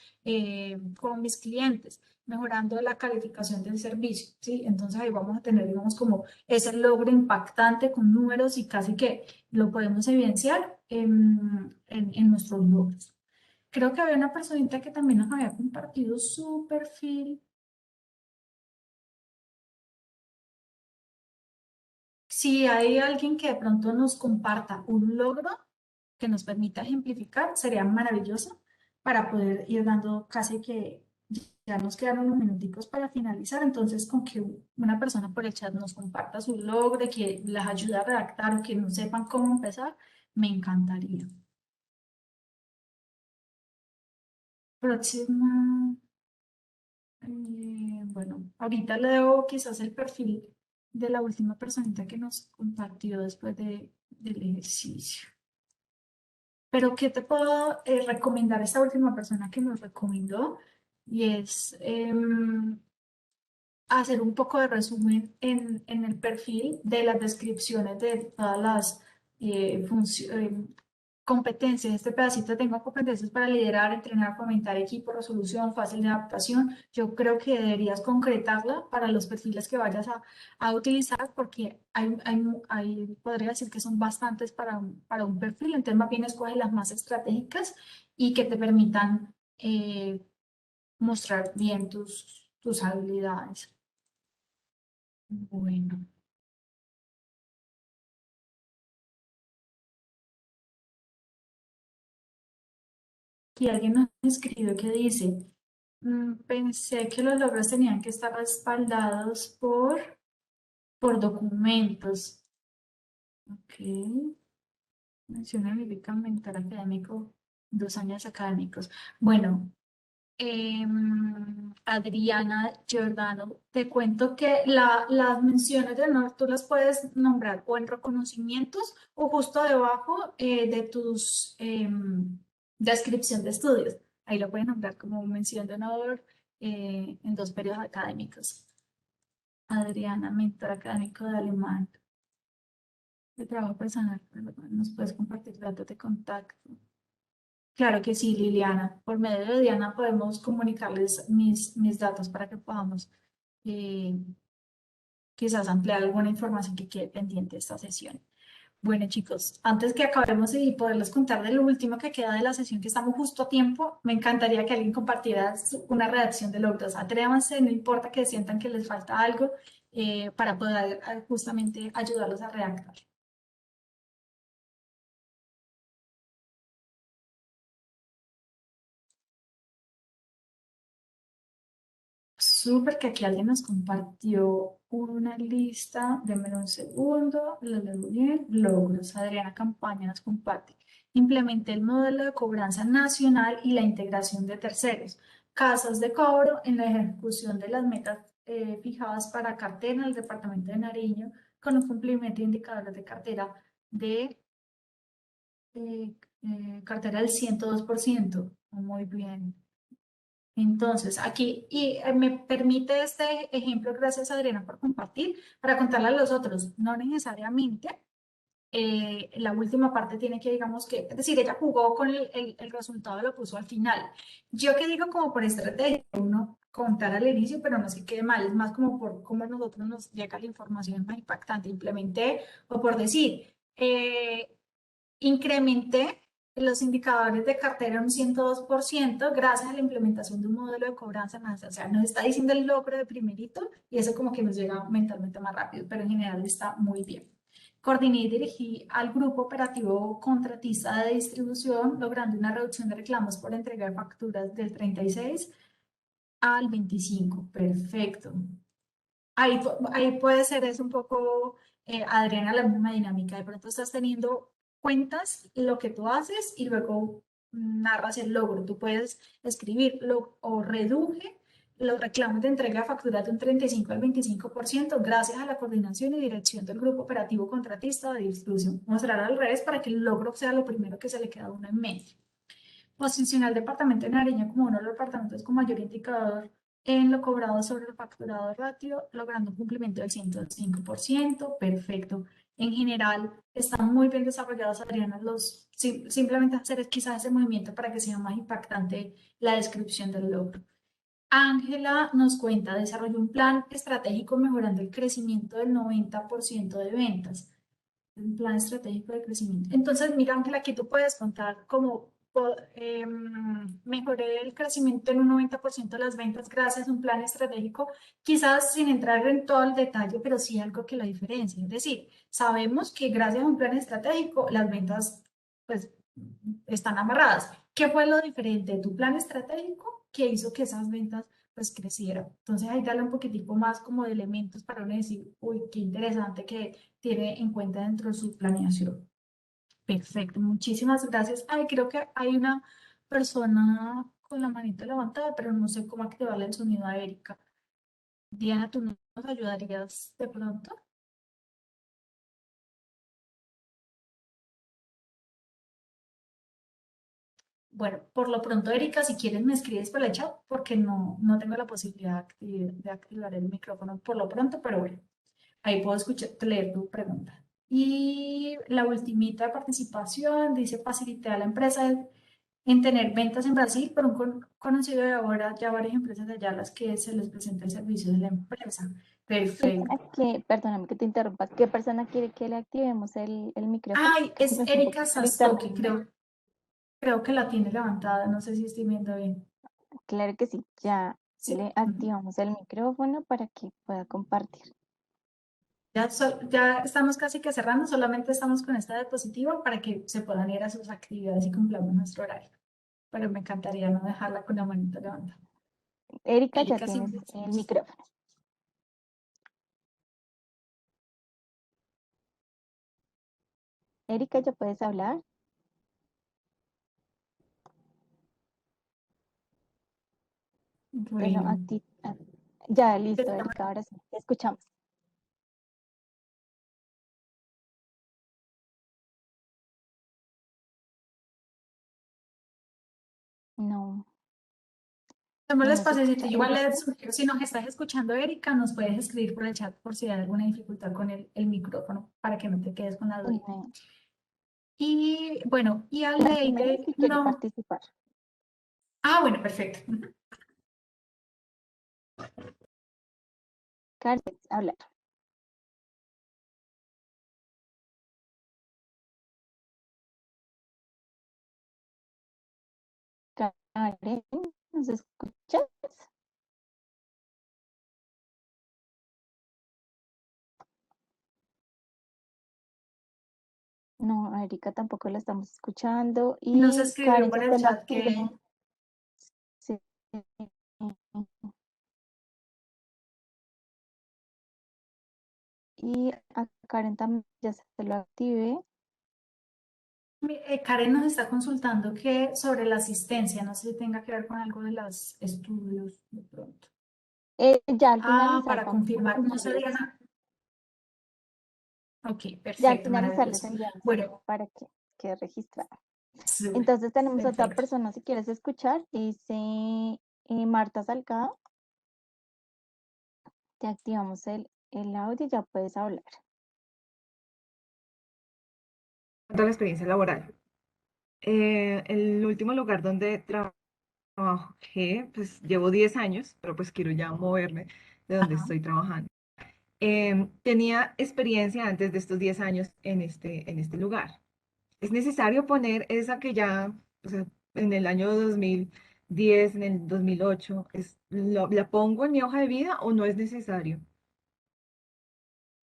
con mis clientes, mejorando la calificación del servicio, ¿sí? Entonces ahí vamos a tener, digamos, como ese logro impactante con números y casi que lo podemos evidenciar en nuestros logros. Creo que había una personita que también nos había compartido su perfil. Si hay alguien que de pronto nos comparta un logro que nos permita ejemplificar, sería maravilloso para poder ir dando casi que ya nos quedan unos minuticos para finalizar. Entonces, con que una persona por el chat nos comparta su logro, que las ayude a redactar o que no sepan cómo empezar, me encantaría. Próxima. Bueno, ahorita leo quizás el perfil de la última personita que nos compartió después del ejercicio. Pero, ¿qué te puedo recomendar esta última persona que nos recomendó? Y es hacer un poco de resumen en el perfil de las descripciones de todas las competencias. Este pedacito tengo competencias para liderar, entrenar, fomentar equipo, resolución, fácil de adaptación. Yo creo que deberías concretarla para los perfiles que vayas a utilizar porque podría decir que son bastantes para un perfil. Entonces, más bien escoge las más estratégicas y que te permitan mostrar bien tus habilidades. Bueno. Aquí alguien nos escribió que dice, pensé que los logros tenían que estar respaldados por documentos. Ok. Menciona Vivica mentor académico, 2 años académicos. Bueno, Adriana Giordano, te cuento que las menciones de honor tú las puedes nombrar o en reconocimientos o justo debajo de tus descripción de estudios. Ahí lo puedes nombrar como mención de honor en 2 periodos académicos. Adriana, mentor académico de alemán. De trabajo personal, nos puedes compartir datos de contacto. Claro que sí, Liliana. Por medio de Diana podemos comunicarles mis datos para que podamos eh, quizás ampliar alguna información que quede pendiente de esta sesión. Bueno, chicos, antes que acabemos y poderles contar de lo último que queda de la sesión, que estamos justo a tiempo, me encantaría que alguien compartiera una redacción de logros. Atrévanse, no importa que sientan que les falta algo, para poder justamente ayudarlos a redactar. Súper que aquí alguien nos compartió una lista, denme un segundo, lo leo bien, logros. Adriana Campaña nos comparte. Implementé el modelo de cobranza nacional y la integración de terceros. Casas de cobro en la ejecución de las metas fijadas para cartera en el departamento de Nariño con un cumplimiento de indicadores de cartera de eh, cartera del 102%. Muy bien. Entonces, aquí, y me permite este ejemplo, gracias Adriana por compartir, para contarle a los otros, no necesariamente la última parte tiene que, digamos que, es decir, ella jugó con el resultado, lo puso al final. Yo que digo como por estrategia, uno contar al inicio, pero no es que quede mal, es más como por cómo a nosotros nos llega la información más impactante. Implementé, o por decir, incrementé los indicadores de cartera un 102% gracias a la implementación de un modelo de cobranza más. O sea, nos está diciendo el logro de primerito y eso como que nos llega mentalmente más rápido, pero en general está muy bien. Coordiné y dirigí al grupo operativo contratista de distribución, logrando una reducción de reclamos por entrega de facturas del 36 al 25. Perfecto. Ahí puede ser es un poco, Adriana, la misma dinámica. De pronto estás teniendo cuentas lo que tú haces y luego narras el logro. Tú puedes escribirlo o reduje los reclamos de entrega de facturas de un 35 al 25% gracias a la coordinación y dirección del grupo operativo contratista de distribución. Mostrar al revés para que el logro sea lo primero que se le queda a uno en mente. Posicionar el departamento de Nariño como uno de los departamentos con mayor indicador en lo cobrado sobre el facturado ratio, logrando un cumplimiento del 105%. Perfecto. En general, están muy bien desarrollados, Adriana, simplemente hacer quizás ese movimiento para que sea más impactante la descripción del logro. Ángela nos cuenta, desarrolló un plan estratégico mejorando el crecimiento del 90% de ventas. Un plan estratégico de crecimiento. Entonces, mira, Ángela, aquí tú puedes contar cómo mejoré el crecimiento en un 90% de las ventas gracias a un plan estratégico, quizás sin entrar en todo el detalle, pero sí algo que la diferencia. Es decir, sabemos que gracias a un plan estratégico las ventas pues están amarradas. ¿Qué fue lo diferente de tu plan estratégico que hizo que esas ventas pues crecieran? Entonces ahí dale un poquitico más como de elementos para uno decir, uy, qué interesante que tiene en cuenta dentro de su planeación. Perfecto, muchísimas gracias. Ay, creo que hay una persona con la manita levantada, pero no sé cómo activarle el sonido a Erika. Diana, ¿tú nos ayudarías de pronto? Bueno, por lo pronto, Erika, si quieres me escribes por el chat porque no tengo la posibilidad de activar el micrófono por lo pronto, pero bueno, ahí puedo escuchar, leer tu pregunta. Y la ultimita participación dice, facilité a la empresa en tener ventas en Brasil por un conocido de ahora ya varias empresas de allá a las que se les presenta el servicio de la empresa. Perfecto. Perdóname que te interrumpa, ¿qué persona quiere que le activemos el micrófono? Ay, es Pues un Erika poquito el Sastoki, internet. creo que la tiene levantada, no sé si estoy viendo bien. Claro que sí, ya Sí. le activamos el micrófono para que pueda compartir. Ya estamos casi que cerrando, solamente estamos con esta diapositiva para que se puedan ir a sus actividades y cumplamos nuestro horario. pero me encantaría no dejarla con la manita levantada. Erika, ya Erika, sí, tienes el micrófono. Erika, ¿ya puedes hablar? Bueno, Bueno, a ti. Ya, listo, Erika, ahora sí, te escuchamos. No, damos el no nos espacio. escucha. Igual Erika, les sugiero, si nos estás escuchando, Erika, nos puedes escribir por el chat por si hay alguna dificultad con el micrófono, para que no te quedes con la duda. Y bueno, y a Dime Leire, si quiere no. participar. Ah, bueno, perfecto. Karen, hablar. Karen, ¿nos escuchas? No, a Erika tampoco la estamos escuchando. Nos Y escribió Karen, por ya el te lo chat activé. que Sí. Y a Karen también ya se lo activé. Karen nos está consultando que sobre la asistencia, no sé si tenga que ver con algo de los estudios de pronto. Ya al Ah, finalizar para vamos a confirmar, no enviarles. sabía nada. Ok, Ya al perfecto, finalizar les maravilloso. enviamos Bueno, para que quede registrado. súper, Entonces tenemos otra perfecto. persona, si quieres escuchar, dice Marta Salgado. Te activamos el audio y ya puedes hablar. La experiencia laboral. El último lugar donde trabajé, pues llevo 10 años, pero pues quiero ya moverme de donde Ajá. estoy trabajando. Tenía experiencia antes de estos 10 años en este lugar. ¿Es necesario poner esa que ya, o sea, en el año 2010, en el 2008, la pongo en mi hoja de vida o no es necesario?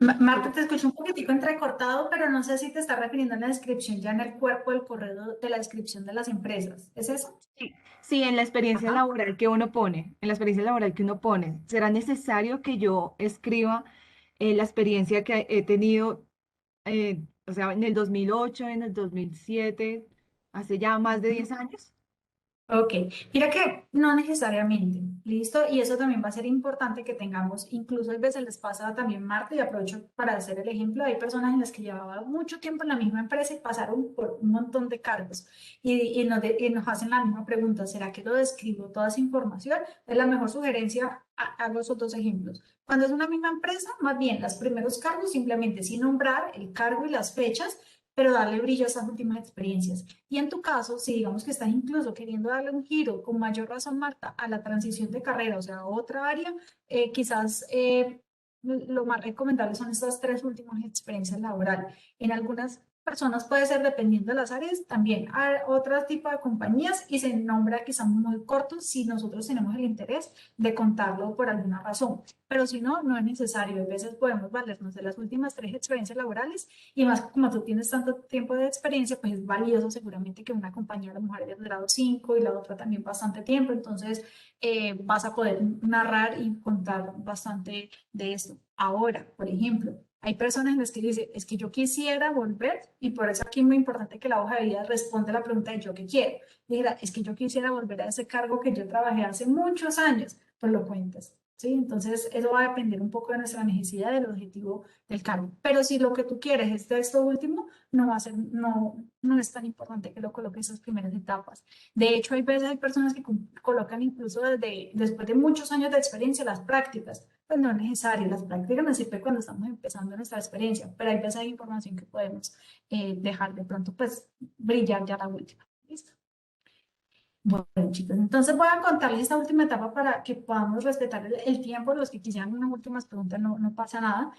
Marta, te escucho un poquitico entrecortado, pero no sé si te estás refiriendo a la descripción ya en el cuerpo del correo de la descripción de las empresas. ¿Es eso? Sí, sí, en la experiencia Ajá. laboral que uno pone, en la experiencia laboral que uno pone, ¿será necesario que yo escriba la experiencia que he tenido, o sea, en el 2008, en el 2007, hace ya más de 10 años? Ok, mira que no necesariamente, ¿listo? Y eso también va a ser importante que tengamos, incluso a veces les pasa también, Marta, y aprovecho para hacer el ejemplo, hay personas en las que llevaban mucho tiempo en la misma empresa y pasaron por un montón de cargos y nos hacen la misma pregunta, ¿será que lo describo toda esa información? Es la mejor sugerencia, hago esos dos ejemplos. Cuando es una misma empresa, más bien los primeros cargos simplemente sin nombrar el cargo y las fechas, pero darle brillo a esas últimas experiencias. Y en tu caso, si digamos que estás incluso queriendo darle un giro con mayor razón, Marta, a la transición de carrera, o sea, a otra área, quizás lo más recomendable son estas tres últimas experiencias laborales. En algunas personas puede ser, dependiendo de las áreas, también hay otro tipo de compañías y se nombra quizás muy corto si nosotros tenemos el interés de contarlo por alguna razón. Pero si no, no es necesario. A veces podemos valernos de las últimas tres experiencias laborales y más como tú tienes tanto tiempo de experiencia, pues es valioso seguramente que una compañía a lo mejor haya durado 5 y la otra también bastante tiempo, entonces vas a poder narrar y contar bastante de esto. Ahora, por ejemplo, hay personas en las que dicen, es que yo quisiera volver, y por eso aquí es muy importante que la hoja de vida responda a la pregunta de yo qué quiero. Dijera, es que yo quisiera volver a ese cargo que yo trabajé hace muchos años, pues lo cuentas. ¿Sí? Entonces, eso va a depender un poco de nuestra necesidad, del objetivo del cargo. Pero si lo que tú quieres es de esto último, no va a ser, no es tan importante que lo coloques esas primeras etapas. De hecho, hay veces hay personas que colocan incluso después de muchos años de experiencia las prácticas. Pues no es necesario, las prácticas nos sirven cuando estamos empezando nuestra experiencia, pero hay veces hay información que podemos dejar de pronto, pues brillar ya la última. ¿Listo? Bueno, chicos, entonces voy a contarles esta última etapa para que podamos respetar el tiempo. Los que quisieran unas últimas preguntas no pasa nada,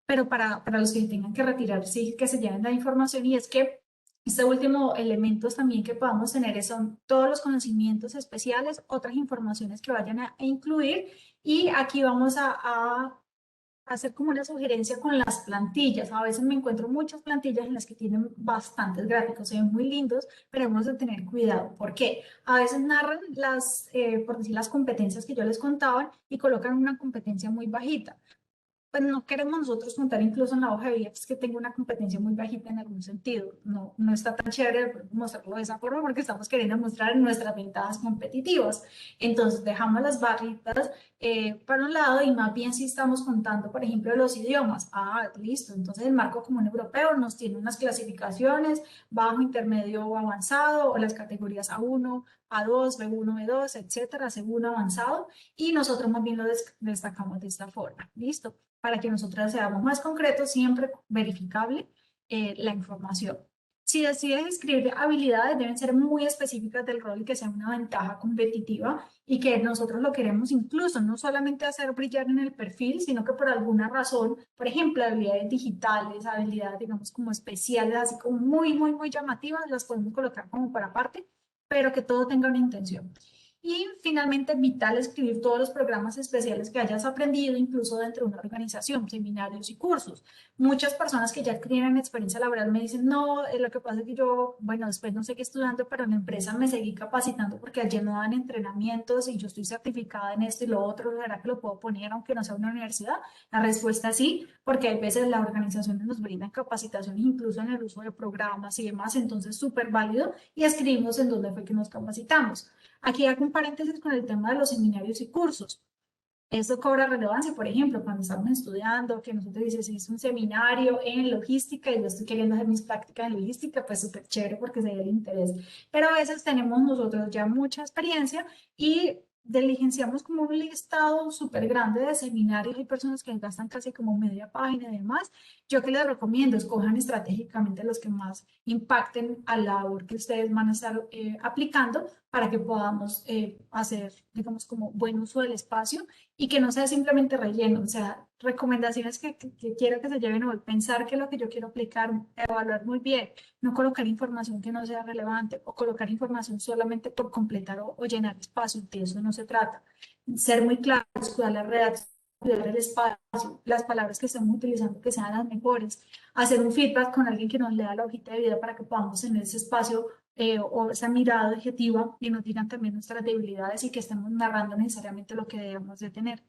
pero para los que tengan que retirar, sí que se lleven la información y es que este último elementos también que podamos tener son todos los conocimientos especiales, otras informaciones que vayan a incluir y aquí vamos a hacer como una sugerencia con las plantillas. A veces me encuentro muchas plantillas en las que tienen bastantes gráficos, se ven muy lindos, pero hemos de tener cuidado. ¿Por qué? A veces narran por decir, las competencias que yo les contaba y colocan una competencia muy bajita. Pues no queremos nosotros contar incluso en la hoja de vida que tengo una competencia muy bajita en algún sentido. No, no está tan chévere mostrarlo de esa forma porque estamos queriendo mostrar nuestras ventajas competitivas. Entonces dejamos las barritas para un lado y más bien si estamos contando, por ejemplo, los idiomas. Ah, listo. Entonces el marco común europeo nos tiene unas clasificaciones, bajo, intermedio o avanzado, o las categorías A1, A2, B1, B2, etcétera, C1 avanzado, y nosotros más bien lo destacamos de esta forma. Listo, para que nosotros seamos más concretos, siempre verificable la información. Si decides escribir habilidades, deben ser muy específicas del rol y que sea una ventaja competitiva y que nosotros lo queremos incluso no solamente hacer brillar en el perfil, sino que por alguna razón, por ejemplo, habilidades digitales, habilidades, digamos, como especiales, así como muy, muy, muy llamativas, las podemos colocar como para aparte, pero que todo tenga una intención. Y finalmente, vital escribir todos los programas especiales que hayas aprendido, incluso dentro de una organización, seminarios y cursos. Muchas personas que ya tienen experiencia laboral me dicen, no, lo que pasa es que yo, bueno, después no sé qué estudiando, pero en la empresa me seguí capacitando porque allí no dan entrenamientos y yo estoy certificada en esto y lo otro, ¿será que lo puedo poner aunque no sea una universidad? La respuesta es sí, porque hay veces las organizaciones nos brindan capacitaciones incluso en el uso de programas y demás, entonces súper válido y escribimos en dónde fue que nos capacitamos. Aquí hago un paréntesis con el tema de los seminarios y cursos. Eso cobra relevancia, por ejemplo, cuando estamos estudiando, que nosotros dices, si es un seminario en logística y yo estoy queriendo hacer mis prácticas en logística, pues súper chévere porque se ve el interés. Pero a veces tenemos nosotros ya mucha experiencia y diligenciamos como un listado súper grande de seminarios. Hay personas que gastan casi como media página y demás. Yo que les recomiendo, escojan estratégicamente los que más impacten a la labor que ustedes van a estar aplicando para que podamos hacer, digamos, como buen uso del espacio y que no sea simplemente relleno, o sea, recomendaciones que quiero que se lleven hoy, pensar que lo que yo quiero aplicar, evaluar muy bien, no colocar información que no sea relevante o colocar información solamente por completar o llenar espacio, de eso no se trata. Ser muy claros, cuidar la redacción, cuidar el espacio, las palabras que estamos utilizando que sean las mejores, hacer un feedback con alguien que nos lea la hojita de vida para que podamos tener ese espacio o esa mirada objetiva y nos digan también nuestras debilidades y que estemos narrando necesariamente lo que debemos de tener.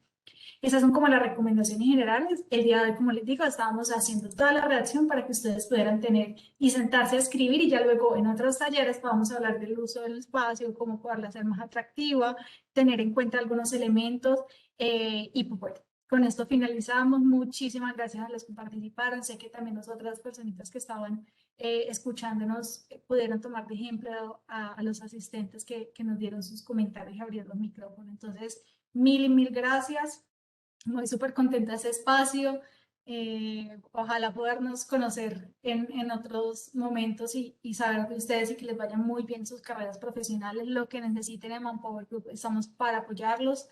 Esas son como las recomendaciones generales. El día de hoy, como les digo, estábamos haciendo toda la redacción para que ustedes pudieran tener y sentarse a escribir y ya luego en otros talleres vamos a hablar del uso del espacio, cómo poderla hacer más atractiva, tener en cuenta algunos elementos y pues bueno. Con esto finalizamos. Muchísimas gracias a los que participaron. Sé que también las otras personitas que estaban escuchándonos pudieron tomar de ejemplo a los asistentes que nos dieron sus comentarios y abrieron los micrófonos. Entonces, mil y mil gracias. Muy súper contenta de ese espacio. Ojalá podernos conocer en otros momentos y saber de ustedes y que les vaya muy bien sus carreras profesionales. Lo que necesiten en Manpower Group, estamos para apoyarlos.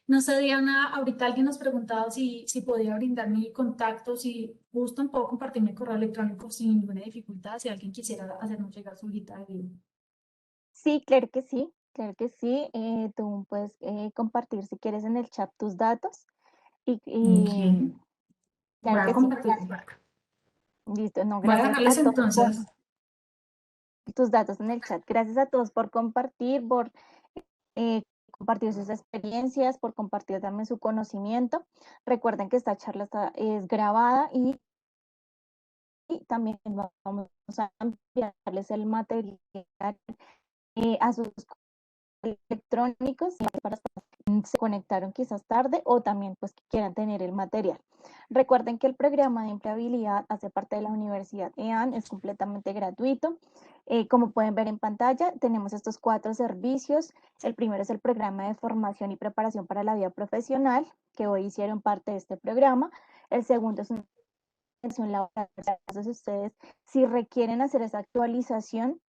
No sé, Diana, ahorita alguien nos preguntaba si podía brindar mi contacto, si gustan, puedo compartir mi correo electrónico sin ninguna dificultad, si alguien quisiera hacernos llegar su hojita de vida. Sí, claro que sí, claro que sí. Tú puedes compartir si quieres en el chat tus datos y Ok. Voy claro a que sí. compartir por acá. Listo, no, Voy a gracias a dejarles todos por entonces. tus datos en el chat. Gracias a todos por compartir, por eh, compartir sus experiencias, por compartir también su conocimiento. Recuerden que esta charla es grabada y también vamos a enviarles el material a sus electrónicos para se conectaron quizás tarde o también pues que quieran tener el material. Recuerden que el programa de empleabilidad hace parte de la Universidad EAN, es completamente gratuito. Como pueden ver en pantalla, tenemos estos 4 servicios. El primero es el programa de formación y preparación para la vida profesional, que hoy hicieron parte de este programa. El segundo es una atención laboral. Entonces ustedes, si requieren hacer esa actualización,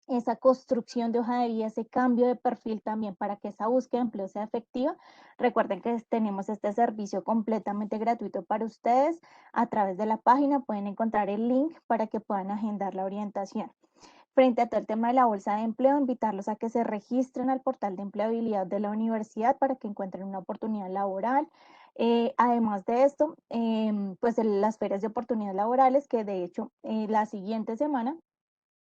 esa construcción de hoja de vida, ese cambio de perfil también para que esa búsqueda de empleo sea efectiva. Recuerden que tenemos este servicio completamente gratuito para ustedes. A través de la página pueden encontrar el link para que puedan agendar la orientación. Frente a todo el tema de la bolsa de empleo, invitarlos a que se registren al portal de empleabilidad de la universidad para que encuentren una oportunidad laboral. Además de esto, pues las ferias de oportunidades laborales, que de hecho la siguiente semana,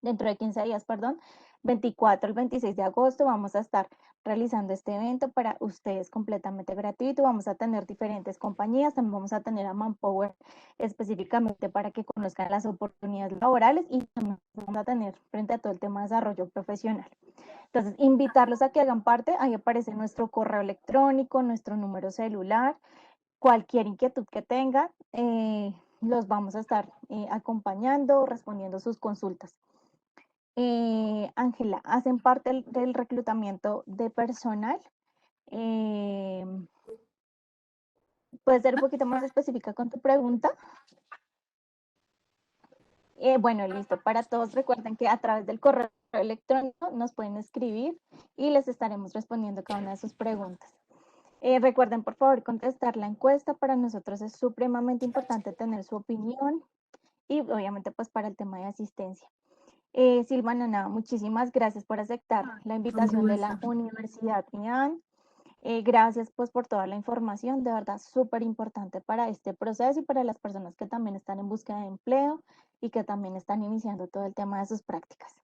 dentro de 15 días, perdón, 24 al 26 de agosto, vamos a estar realizando este evento para ustedes completamente gratuito. Vamos a tener diferentes compañías, también vamos a tener a Manpower específicamente para que conozcan las oportunidades laborales y también vamos a tener frente a todo el tema de desarrollo profesional. Entonces, invitarlos a que hagan parte, ahí aparece nuestro correo electrónico, nuestro número celular, cualquier inquietud que tengan, los vamos a estar acompañando, respondiendo sus consultas. Ángela, ¿hacen parte del reclutamiento de personal? ¿Puedes ser un poquito más específica con tu pregunta? Bueno, listo. Para todos, recuerden que a través del correo electrónico nos pueden escribir y les estaremos respondiendo cada una de sus preguntas. Recuerden, por favor, contestar la encuesta. Para nosotros es supremamente importante tener su opinión y obviamente pues para el tema de asistencia. Silvana, nada, muchísimas gracias por aceptar la invitación de la Universidad IAN. Gracias pues por toda la información, de verdad súper importante para este proceso y para las personas que también están en búsqueda de empleo y que también están iniciando todo el tema de sus prácticas.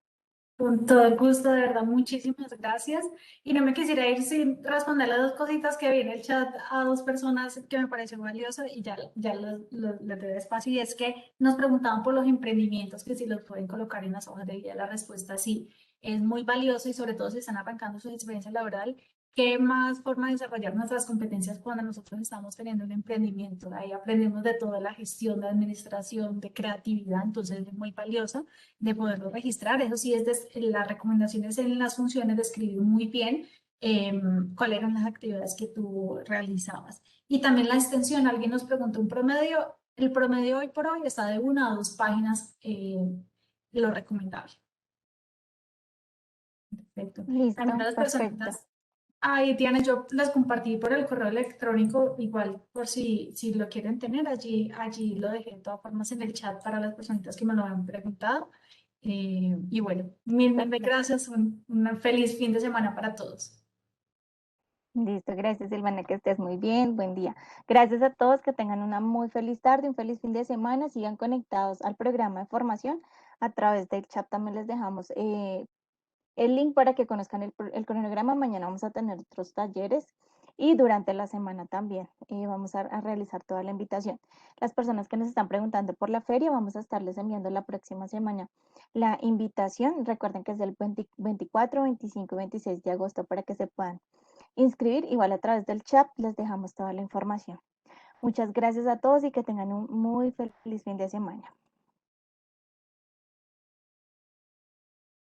Con todo el gusto, de verdad, muchísimas gracias. Y no me quisiera ir sin responder las dos cositas que vi en el chat a dos personas que me pareció valioso y ya les doy espacio. Y es que nos preguntaban por los emprendimientos, que si los pueden colocar en las hojas de vida. La respuesta sí, es muy valioso y sobre todo si están arrancando su experiencia laboral. ¿Qué más forma de desarrollar nuestras competencias cuando nosotros estamos teniendo un emprendimiento? Ahí aprendemos de toda la gestión, de administración, de creatividad, entonces es muy valioso de poderlo registrar. Eso sí, las recomendaciones en las funciones de escribir muy bien cuáles eran las actividades que tú realizabas. Y también la extensión, alguien nos preguntó un promedio, el promedio hoy por hoy está de 1 a 2 páginas, lo recomendable. Perfecto. Listo, También a las perfecto. personitas. Ay, Diana, yo las compartí por el correo electrónico, igual por si lo quieren tener, allí lo dejé de todas formas en el chat para las personitas que me lo han preguntado. Y bueno, mil gracias, un feliz fin de semana para todos. Listo, gracias Silvana, que estés muy bien, buen día. Gracias a todos, que tengan una muy feliz tarde, un feliz fin de semana, sigan conectados al programa de formación. A través del chat también les dejamos el link para que conozcan el cronograma. Mañana vamos a tener otros talleres y durante la semana también vamos a realizar toda la invitación. Las personas que nos están preguntando por la feria, vamos a estarles enviando la próxima semana la invitación. Recuerden que es del 24, 25 y 26 de agosto para que se puedan inscribir. Igual a través del chat les dejamos toda la información. Muchas gracias a todos y que tengan un muy feliz fin de semana.